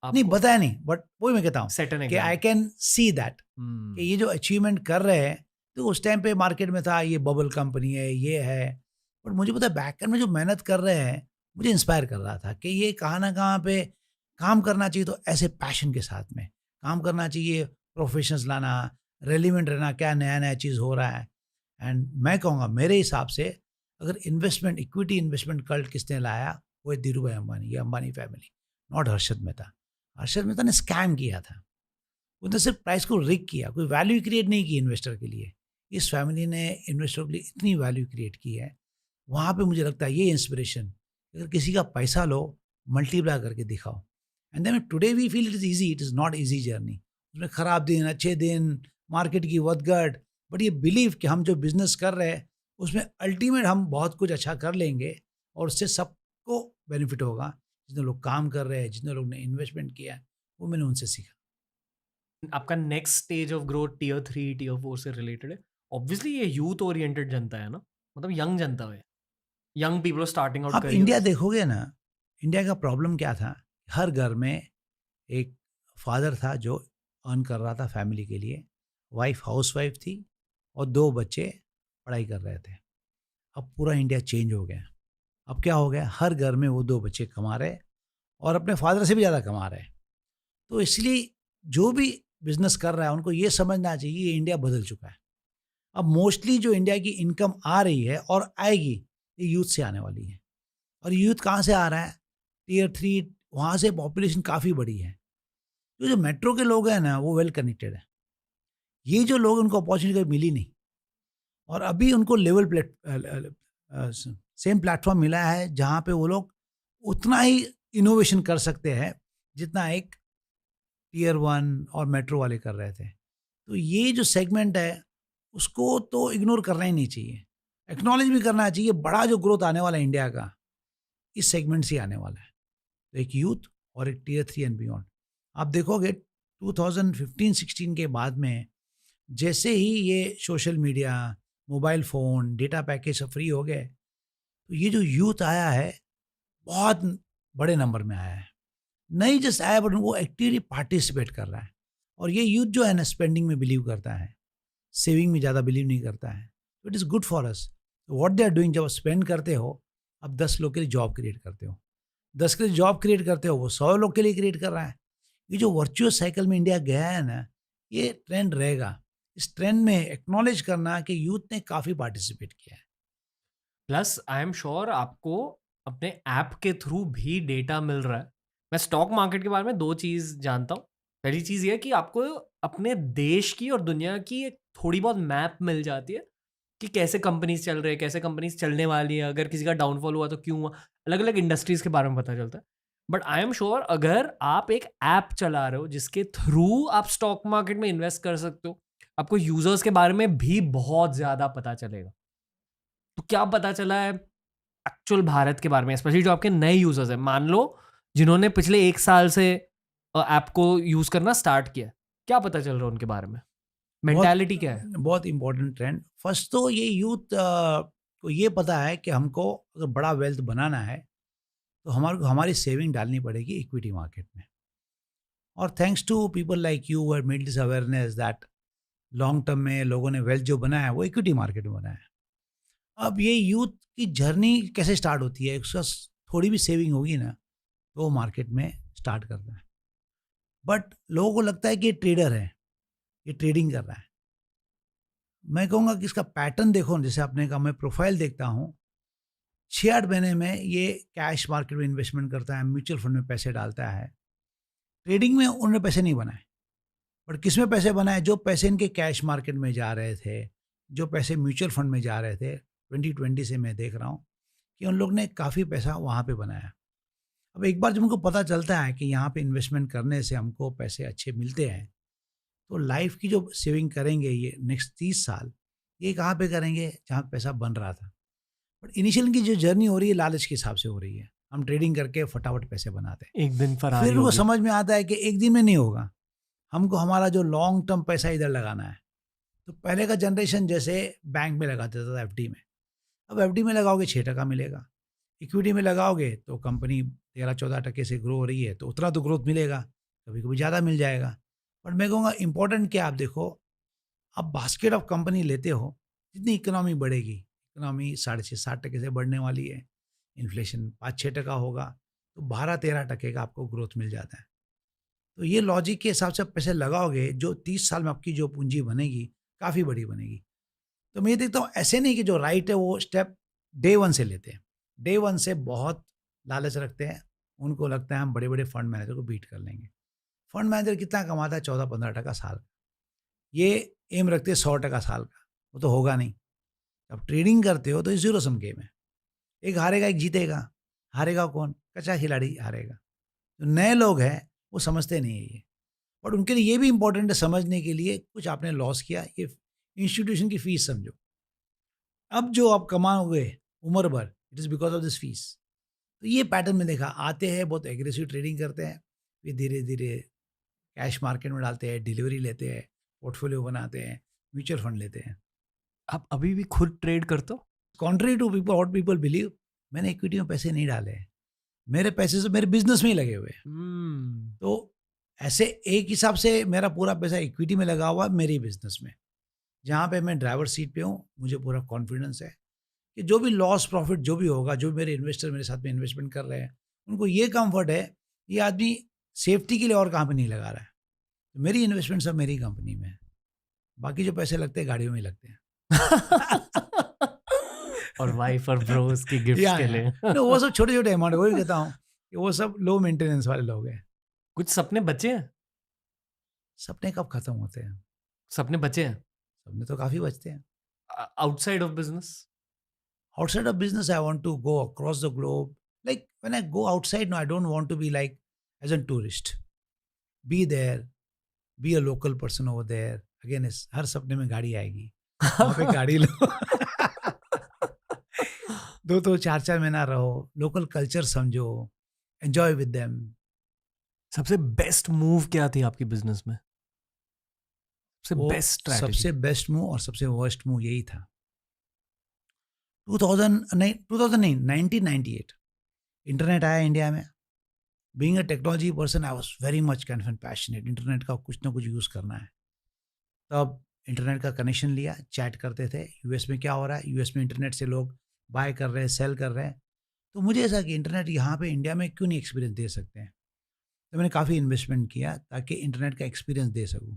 आपको? बताया नहीं, बट वही मैं कहता हूँ Set an कि आई example. Can see that Hmm. कि ये जो अचीवमेंट कर रहे हैं, तो उस टाइम पे मार्केट में था ये बबल कंपनी है, ये है, बट मुझे पता है बैकएंड में जो मेहनत कर रहे हैं मुझे इंस्पायर कर रहा था कि ये कहाँ ना कहाँ पे काम करना चाहिए। तो ऐसे पैशन के साथ में काम करना चाहिए, प्रोफेशनल्स लाना, रेलिवेंट रहना, क्या नया नया चीज़ हो रहा है। एंड मैं कहूँगा मेरे हिसाब से अगर इन्वेस्टमेंट, इक्विटी इन्वेस्टमेंट कल्ट किसने लाया, वो है धीरूभाई अंबानी, ये अंबानी फैमिली, नॉट हर्षद मेहता। हर्षद मेहता ने स्कैम किया था, उसने सिर्फ प्राइस को रिग किया, कोई वैल्यू क्रिएट नहीं की इन्वेस्टर के लिए। इस फैमिली ने इन्वेस्टर के लिए इतनी वैल्यू क्रिएट की है। वहाँ पे मुझे लगता है ये इंस्पिरेशन, अगर किसी का पैसा लो, मल्टीप्लाई करके दिखाओ। And then today we feel it is easy, it is not easy journey. उसमें ख़राब दिन, अच्छे दिन, मार्केट की वदगढ़, बट ये बिलीव कि हम जो बिज़नेस कर रहे हैं उसमें अल्टीमेट हम बहुत कुछ अच्छा कर लेंगे और उससे सबको बेनिफिट होगा। जितने लोग काम कर रहे हैं, जितने लोग ने इन्वेस्टमेंट किया है, वो मैंने उनसे सीखा। आपका next stage of growth tier 3 tier 4 से रिलेटेड है। ऑब्वियसली ये यूथ ओरिएंटेड जनता है ना, मतलब यंग जनता है, यंग पीपल स्टार्टिंग आउट आप इंडिया करियर्स। देखोगे ना, इंडिया का प्रॉब्लम क्या था, हर घर में एक फादर था जो अर्न कर रहा था फैमिली के लिए, वाइफ हाउसवाइफ थी और 2 बच्चे पढ़ाई कर रहे थे। अब पूरा इंडिया चेंज हो गया। अब क्या हो गया, हर घर में वो 2 बच्चे कमा रहे और अपने फादर से भी ज़्यादा कमा रहे। तो इसलिए जो भी बिजनेस कर रहा है उनको ये समझना चाहिए ये इंडिया बदल चुका है। अब मोस्टली जो इंडिया की इनकम आ रही है और आएगी ये यूथ से आने वाली है। और यूथ कहाँ से आ रहा है? टियर 3 वहाँ से पॉपुलेशन काफ़ी बड़ी है। तो जो मेट्रो के लोग हैं ना वो वेल कनेक्टेड है। ये जो लोग उनको अपॉर्चुनिटी कभी मिली नहीं और अभी उनको लेवल सेम प्लेटफॉर्म मिला है जहाँ पे वो लोग उतना ही इनोवेशन कर सकते हैं जितना एक टियर 1 और मेट्रो वाले कर रहे थे। तो ये जो सेगमेंट है उसको तो इग्नोर करना ही नहीं चाहिए, एक्नॉलेज भी करना चाहिए। बड़ा जो ग्रोथ आने वाला है इंडिया का इस सेगमेंट से ही आने वाला है। तो एक यूथ और एक टियर 3 एंड बियॉन्ड। आप देखोगे 2015-16 के बाद में जैसे ही ये social media, mobile phone, data package सब फ्री हो गए, तो ये जो यूथ आया है बहुत बड़े नंबर में आया है। नहीं जस्ट आया बट वो एक्टिवली पार्टिसिपेट कर रहा है। और ये यूथ जो है ना स्पेंडिंग में बिलीव करता है, सेविंग में ज़्यादा बिलीव नहीं करता है। तो it is good for us. What they are doing, जब स्पेंड करते हो अब 10 लोग के लिए जॉब क्रिएट करते हो, 10 के लिए जॉब क्रिएट करते हो वो 100 लोग के लिए क्रिएट कर रहा है। ये जो वर्चुअस साइकिल में इंडिया गया है ना, ये ट्रेंड रहेगा। इस ट्रेंड में एक्नॉलेज करना कि यूथ ने काफ़ी पार्टिसिपेट किया है। प्लस आई एम श्योर आपको अपने ऐप के थ्रू भी डेटा मिल रहा है। मैं स्टॉक मार्केट के बारे में 2 चीज़ जानता हूँ। पहली चीज़ ये है कि आपको अपने देश की और दुनिया की एक थोड़ी बहुत मैप मिल जाती है कि कैसे कंपनीज चल रहे हैं, कैसे कंपनीज चलने वाली है, अगर किसी का डाउनफॉल हुआ तो क्यों हुआ। अलग अलग इंडस्ट्रीज़ के बारे में पता चलता है। बट आई एम श्योर अगर आप एक ऐप चला रहे हो जिसके थ्रू आप स्टॉक मार्केट में इन्वेस्ट कर सकते हो, आपको यूजर्स के बारे में भी बहुत ज़्यादा पता चलेगा। तो क्या पता चला है एक्चुअल भारत के बारे में, स्पेशली जो आपके नए यूजर्स हैं, मान लो जिन्होंने पिछले 1 साल से ऐप को यूज करना स्टार्ट किया, क्या पता चल रहा है उनके बारे में? बहुत मेंटालिटी क्या है? बहुत इंपॉर्टेंट ट्रेंड। फर्स्ट तो ये यूथ को ये पता है कि हमको अगर बड़ा वेल्थ बनाना है तो हमारी सेविंग डालनी पड़ेगी इक्विटी मार्केट में। और thanks to people like you have made this awareness that long term में लोगों ने वेल्थ जो बनाया है वो इक्विटी मार्केट में बनाया है। अब ये यूथ की जर्नी कैसे स्टार्ट होती है, उसका थोड़ी भी सेविंग होगी ना तो वो मार्केट में स्टार्ट करता है। बट लोगों को लगता है कि ये ट्रेडर है, ये ट्रेडिंग कर रहा है। मैं कहूँगा कि इसका पैटर्न देखो, जैसे आपने कहा मैं प्रोफाइल देखता हूँ, 6-8 महीने में ये कैश मार्केट में इन्वेस्टमेंट करता है, म्यूचुअल फंड में पैसे डालता है। ट्रेडिंग में उन्होंने पैसे नहीं बनाए, बट किस में पैसे बनाए? जो पैसे इनके कैश मार्केट में जा रहे थे, जो पैसे म्यूचुअल फंड में जा रहे थे, 2020 से मैं देख रहा हूँ कि उन लोग ने काफ़ी पैसा वहाँ पे बनाया। अब एक बार जब उनको पता चलता है कि यहाँ पे इन्वेस्टमेंट करने से हमको पैसे अच्छे मिलते हैं, तो लाइफ की जो सेविंग करेंगे ये नेक्स्ट 30 साल, ये कहाँ पे करेंगे? जहाँ पैसा बन रहा था। बट इनिशियल इनकी जो जर्नी हो रही है लालच के हिसाब से हो रही है। हम ट्रेडिंग करके फटाफट पैसे बनाते हैं। एक दिन फरारी फिर वो होगी। समझ में आता है कि एक दिन में नहीं होगा, हमको हमारा जो लॉन्ग टर्म पैसा इधर लगाना है। तो पहले का जनरेशन जैसे बैंक में लगा देता था एफडी में, अब एफडी में लगाओगे 6% मिलेगा, इक्विटी में लगाओगे तो कंपनी 13-14% से ग्रो हो रही है तो उतना तो ग्रोथ मिलेगा, कभी कभी ज़्यादा मिल जाएगा। बट मैं कहूँगा इंपॉर्टेंट क्या, आप देखो आप बास्केट ऑफ कंपनी लेते हो, जितनी इकोनॉमी बढ़ेगी, इकोनॉमी 6.5-7% से बढ़ने वाली है, इन्फ्लेशन 5-6% होगा, तो 12-13% का आपको ग्रोथ मिल जाता है। तो ये लॉजिक के हिसाब से आप पैसे लगाओगे, जो 30 साल में आपकी जो पूंजी बनेगी काफ़ी बड़ी बनेगी। तो मैं ये देखता हूँ ऐसे नहीं कि जो राइट है वो स्टेप डे 1 से लेते हैं। डे 1 से बहुत लालच रखते हैं, उनको लगता है हम बड़े बड़े फंड मैनेजर को बीट कर लेंगे। फंड मैनेजर कितना कमाता है? 14-15% साल का। ये एम रखते हैं 100% साल का, वो तो होगा नहीं। अब ट्रेडिंग करते हो तो ये जीरो सम गेम है, एक हारेगा एक जीतेगा। हारेगा कौन? कच्चा खिलाड़ी हारेगा। जो नए लोग हैं वो समझते नहीं है ये, बट उनके लिए ये भी इंपॉर्टेंट है समझने के लिए, कुछ आपने लॉस किया, ये इंस्टीट्यूशन की फीस समझो। अब जो आप कमाओगे उम्र भर, it is because of this fees. तो ये पैटर्न में देखा, आते हैं बहुत एग्रेसिव ट्रेडिंग करते हैं, फिर धीरे धीरे कैश मार्केट में डालते हैं, डिलीवरी लेते हैं, पोर्टफोलियो बनाते हैं, म्यूचुअल फंड लेते हैं। आप अभी भी खुद ट्रेड करते हो? Contrary to people what people believe, मैंने इक्विटी में पैसे नहीं डाले हैं, मेरे पैसे से मेरे बिजनेस में ही लगे हुए हैं। तो ऐसे एक हिसाब से मेरा पूरा पैसा इक्विटी में लगा हुआ है मेरे बिजनेस में, जहाँ पे मैं ड्राइवर सीट पे हूँ। मुझे पूरा कॉन्फिडेंस है कि जो भी लॉस प्रॉफिट जो भी होगा, जो मेरे इन्वेस्टर मेरे साथ में इन्वेस्टमेंट कर रहे हैं, उनको ये कंफर्ट है ये आदमी सेफ्टी के लिए और कहाँ पे नहीं लगा रहा है, मेरी इन्वेस्टमेंट सब मेरी कंपनी में है, बाकी जो पैसे लगते हैं गाड़ियों में ही लगते हैं। और वाइफ और ब्रोस की गिफ्ट्स के लिए। नो, वो सब छोटे छोटे अमाउंट, वही कहता हूँ कि वो सब लो मेंटेनेंस वाले लोग हैं। कुछ सपने बचे हैं? सपने कब खत्म होते हैं? सपने बचे हैं सपने तो काफी बचते हैं। Outside of business? Outside of business, I want to go across the globe. Like when I go outside, no, I don't want to be like as a tourist. Be there, be a local person over there. Again, हर सपने में गाड़ी आएगी, वहाँ पे गाड़ी लो। 2 4 महीना रहो, local culture समझो, एंजॉय विद देम। सबसे बेस्ट मूव क्या थी आपकी बिजनेस में? सबसे बेस्ट स्ट्रैटेजी? सबसे बेस्ट मूव और सबसे वर्स्ट मूव यही था। 1998 इंटरनेट आया इंडिया में। Being a technology person, I was very much kind of passionate, internet का कुछ ना कुछ यूज़ करना है। तब इंटरनेट का कनेक्शन लिया, चैट करते थे यूएस में क्या हो रहा है, यूएस में इंटरनेट से लोग बाय कर रहे हैं, सेल कर रहे हैं। तो मुझे ऐसा कि इंटरनेट यहाँ पे इंडिया में क्यों नहीं एक्सपीरियंस दे सकते हैं। तो मैंने काफ़ी इन्वेस्टमेंट किया ताकि इंटरनेट का एक्सपीरियंस दे सकूँ।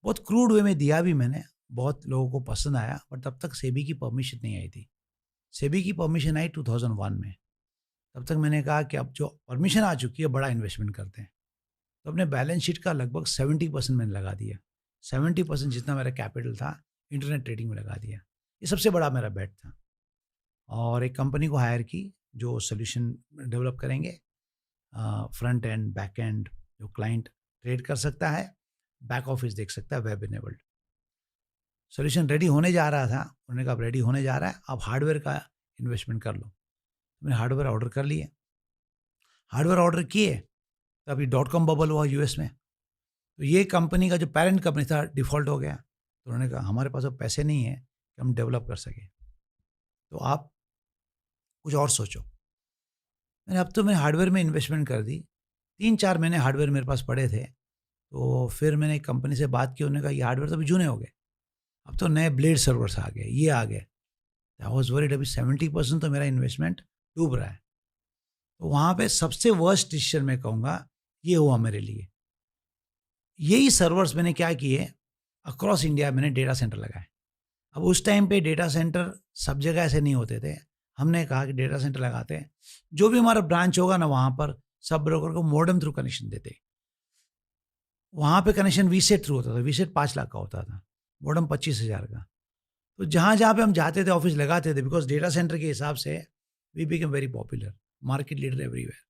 बहुत क्रूड वे में दिया भी मैंने, बहुत लोगों को पसंद आया, बट तब तक सेबी की परमिशन नहीं आई थी। सेबी की परमिशन आई 2001 में। तब तक मैंने कहा कि अब जो परमिशन आ चुकी है, बड़ा इन्वेस्टमेंट करते हैं। तो अपने बैलेंस शीट का लगभग 70% मैंने लगा दिया। 70% जितना मेरा कैपिटल था इंटरनेट ट्रेडिंग में लगा दिया। ये सबसे बड़ा मेरा बेट था। और एक कंपनी को हायर की जो सोल्यूशन डेवलप करेंगे, फ्रंट एंड बैक एंड, जो क्लाइंट ट्रेड कर सकता है, बैक ऑफिस देख सकता है, वेब इनेबल्ड। सोल्यूशन रेडी होने जा रहा था, उन्होंने कहा रेडी होने जा रहा है, अब हार्डवेयर का इन्वेस्टमेंट कर लो। मैंने हार्डवेयर ऑर्डर कर लिए। हार्डवेयर ऑर्डर किए तो अभी .com बबल हुआ यूएस में। तो ये कंपनी का जो पेरेंट कंपनी था डिफ़ॉल्ट हो गया। तो उन्होंने कहा हमारे पास अब पैसे नहीं है कि हम डेवलप कर सकें, तो आप कुछ और सोचो। मैंने हार्डवेयर में इन्वेस्टमेंट कर दी। 3-4 महीने हार्डवेयर मेरे पास पड़े थे। तो फिर मैंने एक कंपनी से बात की, उन्होंने कहा ये हार्डवेयर तो अभी जूने हो गए, अब तो नए ब्लेड सर्वर्स आ गए, ये आ गए। आई वॉज वरीड, अभी 70% तो मेरा इन्वेस्टमेंट डूब रहा है। तो वहाँ पे सबसे वर्स्ट डिसीजन मैं कहूँगा ये हुआ मेरे लिए। यही सर्वर्स मैंने क्या किए, अक्रॉस इंडिया मैंने डेटा सेंटर लगाए। अब उस टाइम पे डेटा सेंटर सब जगह ऐसे नहीं होते थे। हमने कहा कि डेटा सेंटर लगाते हैं, जो भी हमारा ब्रांच होगा ना वहाँ पर सब ब्रोकर को मॉडेम थ्रू कनेक्शन देते। वहाँ पे कनेक्शन वीसेट थ्रू होता था, वीसेट 5 लाख का होता था, मॉडेम 25,000 का। तो जहाँ जहाँ पे हम जाते थे ऑफिस लगाते थे, बिकॉज डेटा सेंटर के हिसाब से we became very popular, market leader everywhere.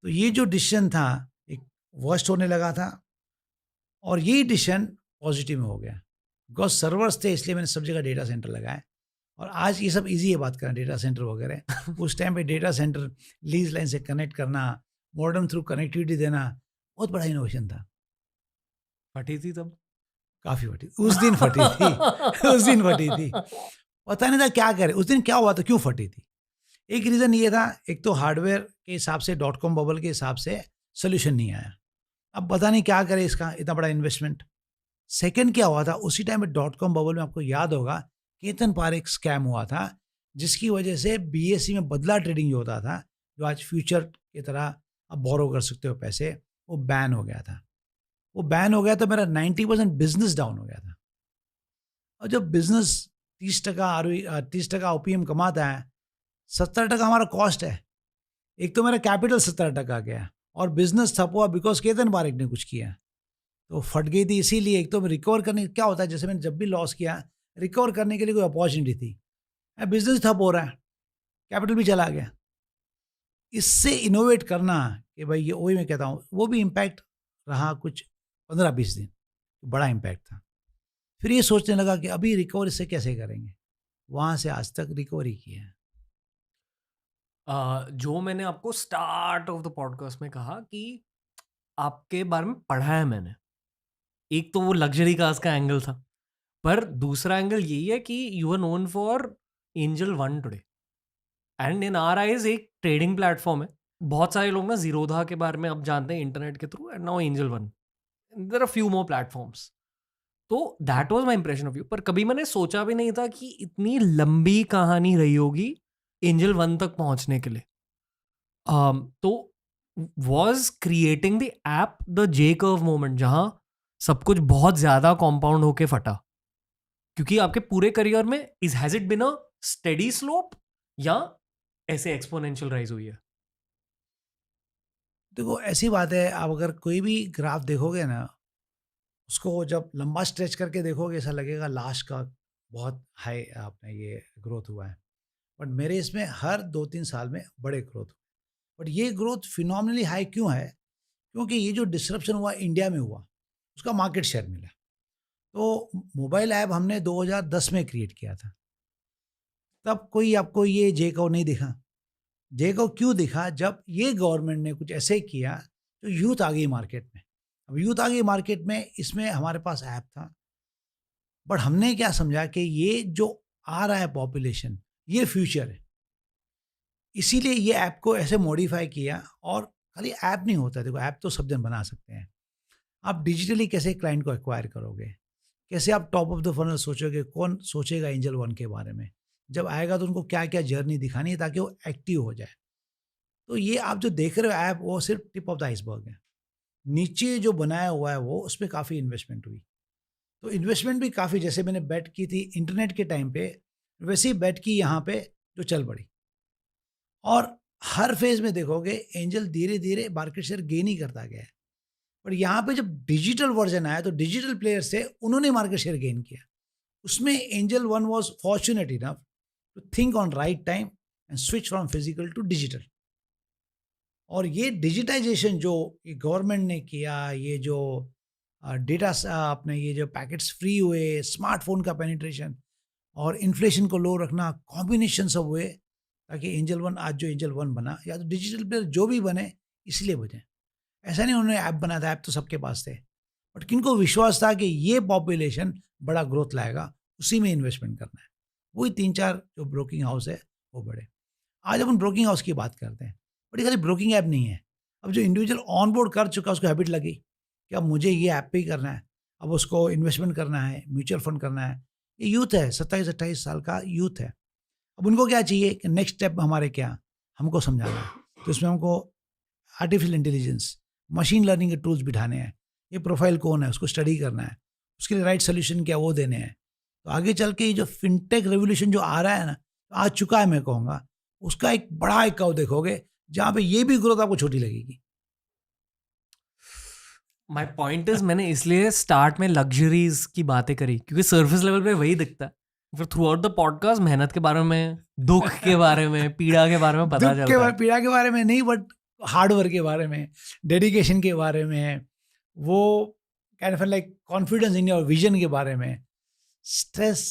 तो ये जो डिसीजन था एक वर्स्ट होने लगा था, और यही डिसीजन पॉजिटिव में हो गया, बिकॉज सर्वर्स थे इसलिए मैंने सब जगह डेटा सेंटर लगाए। और आज ये सब इजी है बात करना, डेटा सेंटर वगैरह। उस टाइम पे डेटा सेंटर लीज लाइन से कनेक्ट करना, मॉडेम थ्रू कनेक्टिविटी देना, बहुत बड़ा इनोवेशन था। फटी थी तब? काफ़ी फटी, उस दिन फटी थी। उस दिन फटी थी, पता नहीं था क्या करे। उस दिन क्या हुआ था, क्यों फटी थी? एक रीज़न ये था, एक तो हार्डवेयर के हिसाब से .com बबल के हिसाब से सोल्यूशन नहीं आया। अब पता नहीं क्या करे इसका, इतना बड़ा इन्वेस्टमेंट। सेकंड क्या हुआ था, उसी टाइम पे .com बबल में आपको याद होगा केतन पारेख स्कैम हुआ था, जिसकी वजह से BSE में बदला ट्रेडिंग जो होता था, जो आज फ्यूचर की तरह आप बोरो कर सकते हो पैसे, वो बैन हो गया था। वो बैन हो गया तो मेरा 90% बिजनेस डाउन हो गया था। और जब बिजनेस 30% OPM कमाता है, 70% हमारा कॉस्ट है। एक तो मेरा कैपिटल 70% गया और बिजनेस ठप हुआ बिकॉज केतन पारेख ने कुछ किया, तो फट गई थी। इसीलिए एक तो रिकवर करने क्या होता है, जैसे मैंने जब भी लॉस किया, रिकवर करने के लिए कोई अपॉर्चुनिटी थी, बिजनेस ठप हो रहा है, कैपिटल भी चला गया। इससे इनोवेट करना कि भाई ये, वही मैं कहता हूँ, वो भी इम्पैक्ट रहा कुछ 15-20 दिन, बड़ा इम्पैक्ट था। फिर ये सोचने लगा कि अभी रिकवर इससे कैसे करेंगे। वहाँ से आज तक रिकवरी की है। जो मैंने आपको स्टार्ट ऑफ द पॉडकास्ट में कहा कि आपके बारे में पढ़ा है मैंने, एक तो वो लग्जरी कार्स का एंगल था, पर दूसरा एंगल यही है कि you are known for Angel One today, and in our eyes एक ट्रेडिंग प्लेटफॉर्म है। बहुत सारे लोग ना जीरोधा के बारे में अब जानते हैं इंटरनेट के through, and now Angel One, there are few more platforms. तो that was my impression of you. पर कभी मैंने सोचा भी नहीं था कि इतनी लंबी कहानी रही होगी एंजल वन तक पहुंचने के लिए। तो was creating the app the J curve moment, जहां सब कुछ बहुत ज्यादा compound होके फटा? क्योंकि आपके पूरे करियर में has it been a steady slope या ऐसे exponential rise हुई है? देखो ऐसी बात है, आप अगर कोई भी ग्राफ देखोगे ना, उसको जब लंबा स्ट्रेच करके देखोगे ऐसा लगेगा लास्ट का बहुत हाई आपने ये ग्रोथ हुआ है। बट मेरे इसमें हर 2-3 साल में बड़े ग्रोथ हुए। बट ये ग्रोथ फिनोमिनली हाई क्यों है? क्योंकि ये जो डिसरप्शन हुआ इंडिया में हुआ, उसका मार्केट शेयर मिला। तो मोबाइल ऐप हमने 2010 में क्रिएट किया था। तब कोई आपको ये जेको नहीं दिखा। जेको क्यों दिखा? जब ये गवर्नमेंट ने कुछ ऐसे किया तो यूथ आ गई मार्केट में। अब यूथ आ गई मार्केट में, इसमें हमारे पास ऐप था। बट हमने क्या समझा कि ये जो आ रहा है पॉपुलेशन, ये फ्यूचर है। इसीलिए ये ऐप को ऐसे मॉडिफाई किया। और खाली ऐप नहीं होता, देखो ऐप तो सब जन बना सकते हैं। आप डिजिटली कैसे क्लाइंट को एक्वायर करोगे, कैसे आप टॉप ऑफ द फनल सोचोगे, कौन सोचेगा एंजल वन के बारे में, जब आएगा तो उनको क्या क्या जर्नी दिखानी है ताकि वो एक्टिव हो जाए। तो ये आप जो देख रहे हो ऐप, वो सिर्फ टिप ऑफ द आइसबर्ग है। नीचे जो बनाया हुआ है वो, उसमें काफ़ी इन्वेस्टमेंट हुई। तो इन्वेस्टमेंट भी काफ़ी, जैसे मैंने बेट की थी इंटरनेट के टाइम पे, वैसे ही बेट की यहाँ पे जो चल पड़ी। और हर फेज में देखोगे एंजल धीरे धीरे मार्केट शेयर गेन ही करता गया है। पर यहाँ पे जब डिजिटल वर्जन आया तो डिजिटल प्लेयर से उन्होंने मार्केट शेयर गेन किया। उसमें Angel One was fortunate enough to think on right time and switch from physical to digital. और ये डिजिटाइजेशन जो गवर्नमेंट ने किया, ये जो डेटा अपने ये जो पैकेट्स फ्री हुए, स्मार्टफोन का पेनिट्रेशन और इन्फ्लेशन को लो रखना, कॉम्बिनेशन सब हुए ताकि एंजल वन आज जो एंजल वन बना, या तो डिजिटल प्लेयर जो भी बने इसलिए बने। ऐसा नहीं उन्होंने ऐप बनाया था, ऐप तो सबके पास थे। बट किनको विश्वास था कि ये पॉपुलेशन बड़ा ग्रोथ लाएगा, उसी में इन्वेस्टमेंट करना है। वही 3-4 जो ब्रोकिंग हाउस है वो बड़े। आज अपन ब्रोकिंग हाउस की बात करते हैं, बट ये खाली ब्रोकिंग ऐप नहीं है। अब जो इंडिविजुअल ऑन बोर्ड कर चुका, उसको हैबिट लगी कि अब मुझे ये ऐप पे ही करना है, अब उसको इन्वेस्टमेंट करना है, म्यूचुअल फंड करना है। ये यूथ है, 27-28 साल का यूथ है। अब उनको क्या चाहिए कि नेक्स्ट स्टेप हमारे क्या, हमको समझाना है। तो इसमें हमको आर्टिफिशियल इंटेलिजेंस, मशीन लर्निंग के टूल्स बिठाने हैं। ये प्रोफाइल कौन है उसको स्टडी करना है, उसके लिए राइट सोल्यूशन क्या वो देने हैं। तो आगे चल के ये जो फिनटेक रेवोल्यूशन जो आ रहा है ना, आ चुका है मैं कहूँगा, उसका एक बड़ा एक कर्व देखोगे जहाँ पे ये भी ग्रोथ आपको छोटी लगेगी। माय पॉइंट इज, मैंने इसलिए स्टार्ट में लग्जरीज की बातें करी क्योंकि सरफेस लेवल पे वही दिखता है। फिर थ्रू आउट द पॉडकास्ट मेहनत के बारे में, दुख के बारे में, पीड़ा के बारे में पता चलता है। पीड़ा के बारे में नहीं, बट हार्ड वर्क के बारे में, डेडिकेशन के बारे में, वो kind of like confidence in your vision के बारे में। स्ट्रेस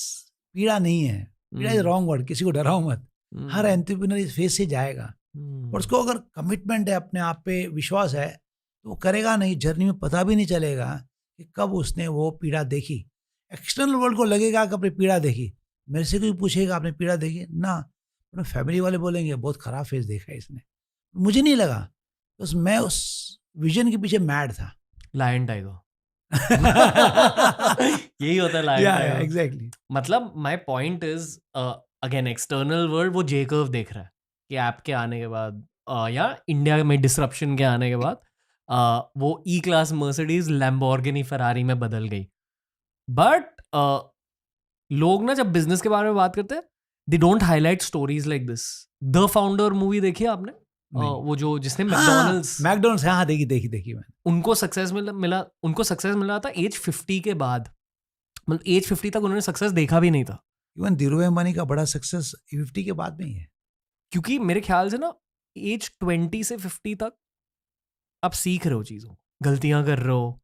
पीड़ा नहीं है, पीड़ा इज रॉन्ग वर्ड, किसी को डराओ मत। हर एंटरप्रेन्योर इस फेज से जाएगा, पर उसको अगर कमिटमेंट है, अपने आप पे विश्वास है, तो वो करेगा नहीं। जर्नी में पता भी नहीं चलेगा कि कब उसने वो पीड़ा देखी। एक्सटर्नल वर्ल्ड को लगेगा कि अपनी पीड़ा देखी, मेरे से कोई पूछेगा आपने पीड़ा देखी ना, अपने फैमिली वाले बोलेंगे बहुत खराब फेज देखा है इसने। मुझे नहीं लगा, बस मैं उस विजन के पीछे मैड था। लायन टाइगर यही होता है, लायन टाइगर। एग्जैक्टली। मतलब my point is, again external world वो जे कर्व देख रहा है कि ऐप के आने के बाद या इंडिया में डिसरप्शन के आने के बाद वो ई क्लास मर्सिडीज लैम्बोर्गिनी फरारी में बदल गई। बट लोग ना जब बिजनेस के बारे में बात करते हैं, they don't highlight stories like this. The founder movie देखी है आपने? वो जो जिसने मैकडोनल्ड्स, हाँ देखी मैंने। उनको सक्सेस मिला था एज 50 के बाद। मतलब एज 50 तक उन्होंने सक्सेस देखा भी नहीं था। इवन धीरूभाई अंबानी का बड़ा सक्सेस 50 के बाद में ही है। क्योंकि मेरे ख्याल से ना एज 20 से 50 तक आप सीख रहे हो चीज़ों, गलतियां कर रहे हो,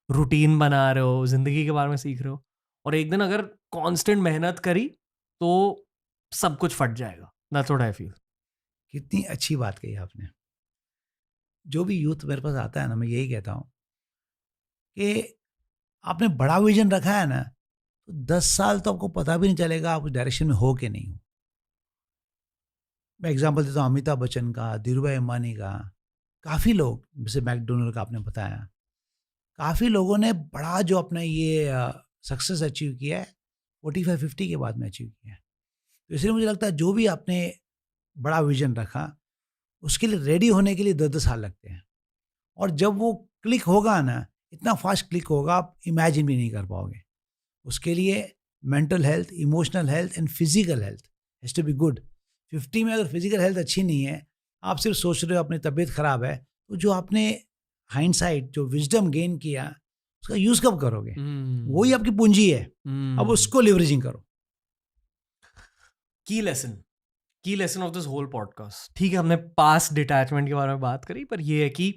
रूटीन बना रहे हो, जिंदगी के बारे में सीख रहे हो, और एक दिन अगर कांस्टेंट मेहनत करी तो सब कुछ फट जाएगा। That's what I feel. कितनी अच्छी बात कही आपने। जो भी यूथ मेरे पास आता है ना, मैं यही कहता हूँ कि आपने बड़ा विजन रखा है ना, तो 10 साल तो आपको पता भी नहीं चलेगा आप उस डायरेक्शन में हो कि नहीं हो। मैं एग्जांपल देता हूँ अमिताभ बच्चन का, धीरूभाई अंबानी का, काफ़ी लोग, जैसे मैकडोनल्ड का आपने बताया, काफ़ी लोगों ने बड़ा जो अपना ये सक्सेस अचीव किया है 45-50 के बाद में अचीव किया है। तो इसलिए मुझे लगता है जो भी आपने बड़ा विजन रखा, उसके लिए रेडी होने के लिए 10-10 साल लगते हैं। और जब वो क्लिक होगा ना, इतना फास्ट क्लिक होगा आप इमेजिन भी नहीं कर पाओगे। उसके लिए mental health, emotional health and physical health has to be good. 50 में अगर फिजिकल हेल्थ अच्छी नहीं है, आप सिर्फ सोच रहे हो अपनी तबीयत खराब है, तो जो आपने हाइंडसाइट, जो विजडम गेन किया, उसका यूज़ कब करोगे? वही आपकी पूंजी है। अब उसको लिवरेजिंग करो। Key lesson of this whole podcast, ठीक है हमने पास्ट डिटैचमेंट के बारे में बात करी, पर ये है कि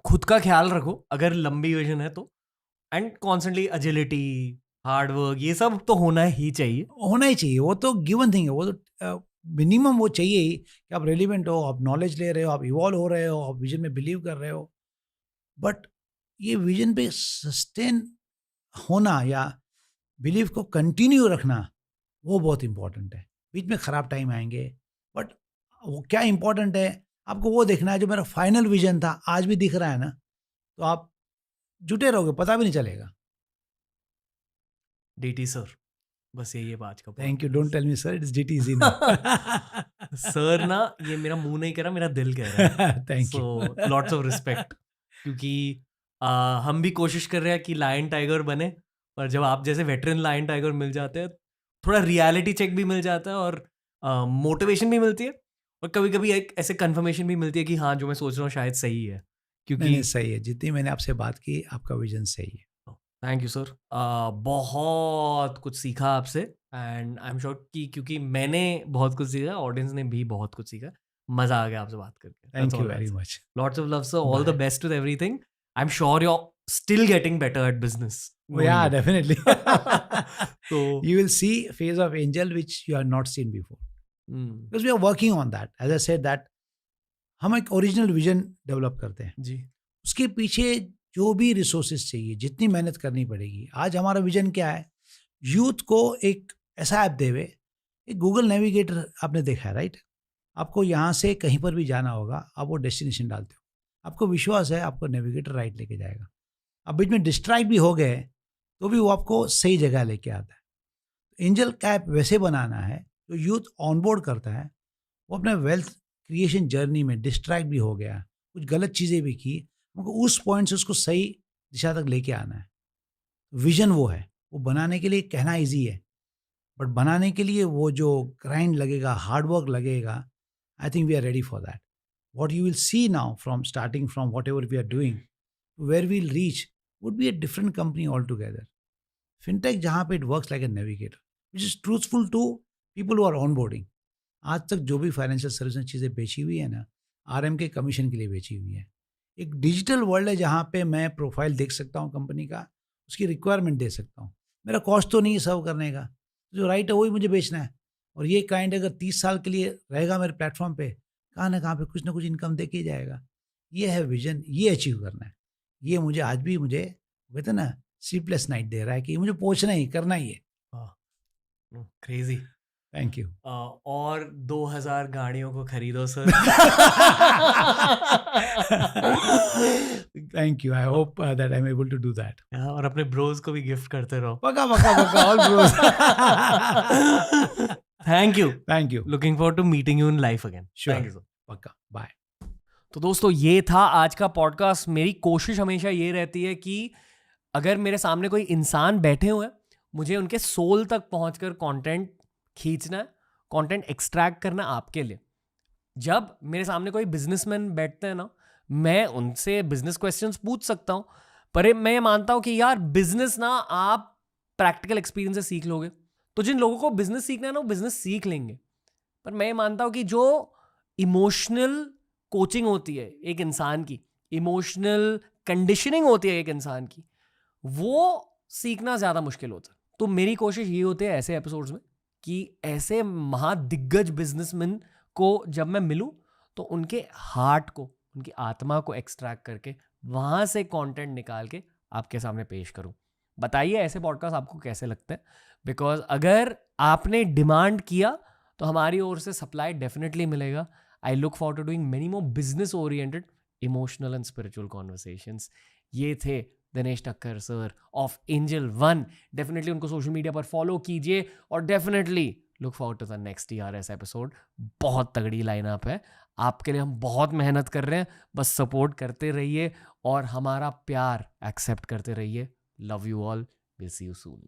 खुद का ख्याल रखो अगर लंबी विजन है तो, and constantly agility, hard work, ये सब तो होना ही चाहिए। होना ही चाहिए, वो तो गिवन थिंग है, वो तो मिनिमम वो चाहिए ही कि आप रेलिवेंट हो, आप नॉलेज ले रहे हो, आप इवॉल्व हो रहे हो, आप विजन में बिलीव कर रहे हो। बट ये विजन पे सस्टेन होना या बिलीव को कंटिन्यू रखना, वो बहुत इंपॉर्टेंट है। बीच में ख़राब टाइम आएंगे, बट वो क्या इंपॉर्टेंट है, आपको वो देखना है जो मेरा फाइनल विजन था आज भी दिख रहा है ना, तो आप जुटे रहोगे, पता भी नहीं चलेगा। डीटी सर, बस यही है आज का। Thank you, don't tell me sir, it's DTG ना। सर ना, ये मेरा मुंह नहीं कह रहा, मेरा दिल कह रहा है। Thank you. So lots of respect, क्योंकि हम भी कोशिश कर रहे हैं कि लायन टाइगर बने, पर जब आप जैसे वेटरन लायन टाइगर मिल जाते हैं, थोड़ा रियलिटी चेक भी मिल जाता है और मोटिवेशन भी मिलती है, और कभी कभी एक ऐसे कंफर्मेशन भी मिलती है कि हाँ जो मैं सोच रहा हूँ शायद सही है। क्योंकि नहीं, सही है, जितनी मैंने आपसे बात की आपका विजन सही है। थैंक यू सर, बहुत कुछ सीखा आपसे, एंड आई एम श्योर कि क्योंकि मैंने बहुत कुछ सीखा, ऑडियंस ने भी बहुत कुछ सीखा। मजा आ गया आपसे बात करके। Thank you very much. Lots of love sir, all the Bye. Best with everything. I am sure you are still getting better at business. Yeah, definitely. So You will see a phase of Angel which you have not seen before. Because we are working on that. As I said that हम एक original vision develop करते हैं जी, उसके पीछे जो भी resources चाहिए, जितनी मेहनत करनी पड़ेगी। आज हमारा विजन क्या है, यूथ को एक ऐसा ऐप देवे, एक गूगल नेविगेटर आपने देखा है राइट, आपको यहाँ से कहीं पर भी जाना होगा, आप वो डेस्टिनेशन डालते हो, आपको विश्वास है आपको नेविगेटर राइट लेके जाएगा। अब बीच में डिस्ट्रैक्ट भी हो गए तो भी वो आपको सही जगह लेके आता है। एंजल का ऐप वैसे बनाना है जो यूथ ऑनबोर्ड करता है, वो अपने वेल्थ क्रिएशन जर्नी में डिस्ट्रैक्ट भी हो गया, कुछ गलत चीज़ें भी की, हमको उस पॉइंट से उसको सही दिशा तक लेके आना है। विजन वो है, वो बनाने के लिए कहना इजी है, बट बनाने के लिए वो जो ग्राइंड लगेगा, हार्ड वर्क लगेगा, I think we are ready for that. What you will see now from starting from whatever we are doing, where we'll reach would be a different company altogether. Fintech जहाँ पे it works like a navigator which is truthful to people who are onboarding. आज तक जो भी financial service चीज़ें बेची हुई है ना, आरएम के कमीशन के लिए बेची हुई है। एक डिजिटल वर्ल्ड है जहाँ पे मैं प्रोफाइल देख सकता हूँ कंपनी का, उसकी रिक्वायरमेंट दे सकता हूँ, मेरा कॉस्ट तो नहीं है सर्व करने का, जो राइट है वही मुझे बेचना है। और ये काइंड अगर 30 साल के लिए रहेगा मेरे प्लेटफॉर्म पे, कहाँ ना कहाँ पे कुछ ना कुछ इनकम दे के ही जाएगा। ये है विजन, ये अचीव करना है। ये मुझे आज भी मुझे कहते हैं ना स्लीपलेस नाइट दे रहा है कि मुझे पहुँचना ही करना ही है। क्रेजी। Thank you. और 2000 गाड़ियों को खरीदो sir. Thank you, I hope that I am able to do that. और अपने ब्रोज को भी गिफ्ट करते रहो। पक्का पक्का पक्का, all bros. Thank you, thank you, looking forward to meeting you in life again. Sure, पक्का, बाय। तो दोस्तों ये था आज का पॉडकास्ट। मेरी कोशिश हमेशा ये रहती है कि अगर मेरे सामने कोई इंसान बैठे हुए हैं, मुझे उनके सोल तक पहुंचकर कंटेंट खींचना है, कंटेंट एक्सट्रैक्ट करना आपके लिए। जब मेरे सामने कोई बिजनेसमैन बैठते हैं ना, मैं उनसे बिजनेस क्वेश्चंस पूछ सकता हूं, पर मैं ये मानता हूं कि यार बिजनेस ना आप प्रैक्टिकल एक्सपीरियंस से सीख लोगे। तो जिन लोगों को बिजनेस सीखना है ना, वो बिजनेस सीख लेंगे। पर मैं ये मानता हूं कि जो इमोशनल कोचिंग होती है एक इंसान की, इमोशनल कंडीशनिंग होती है एक इंसान की, वो सीखना ज़्यादा मुश्किल होता है। तो मेरी कोशिश ये होती है ऐसे एपिसोड्स में कि ऐसे महादिग्गज बिजनेसमैन को जब मैं मिलूं तो उनके हार्ट को, उनकी आत्मा को एक्सट्रैक्ट करके वहाँ से कंटेंट निकाल के आपके सामने पेश करूं। बताइए ऐसे पॉडकास्ट आपको कैसे लगते हैं, बिकॉज अगर आपने डिमांड किया तो हमारी ओर से सप्लाई डेफिनेटली मिलेगा। I look forward to doing many more business oriented, emotional and spiritual conversations. ये थे Dinesh Thakkar sir of Angel One. Definitely उनको सोशल मीडिया पर फॉलो कीजिए और definitely look forward to the next TRS episode. बहुत तगड़ी lineup है, आपके लिए हम बहुत मेहनत कर रहे हैं, बस सपोर्ट करते रहिए और हमारा प्यार एक्सेप्ट करते रहिए। Love you all, will see you soon.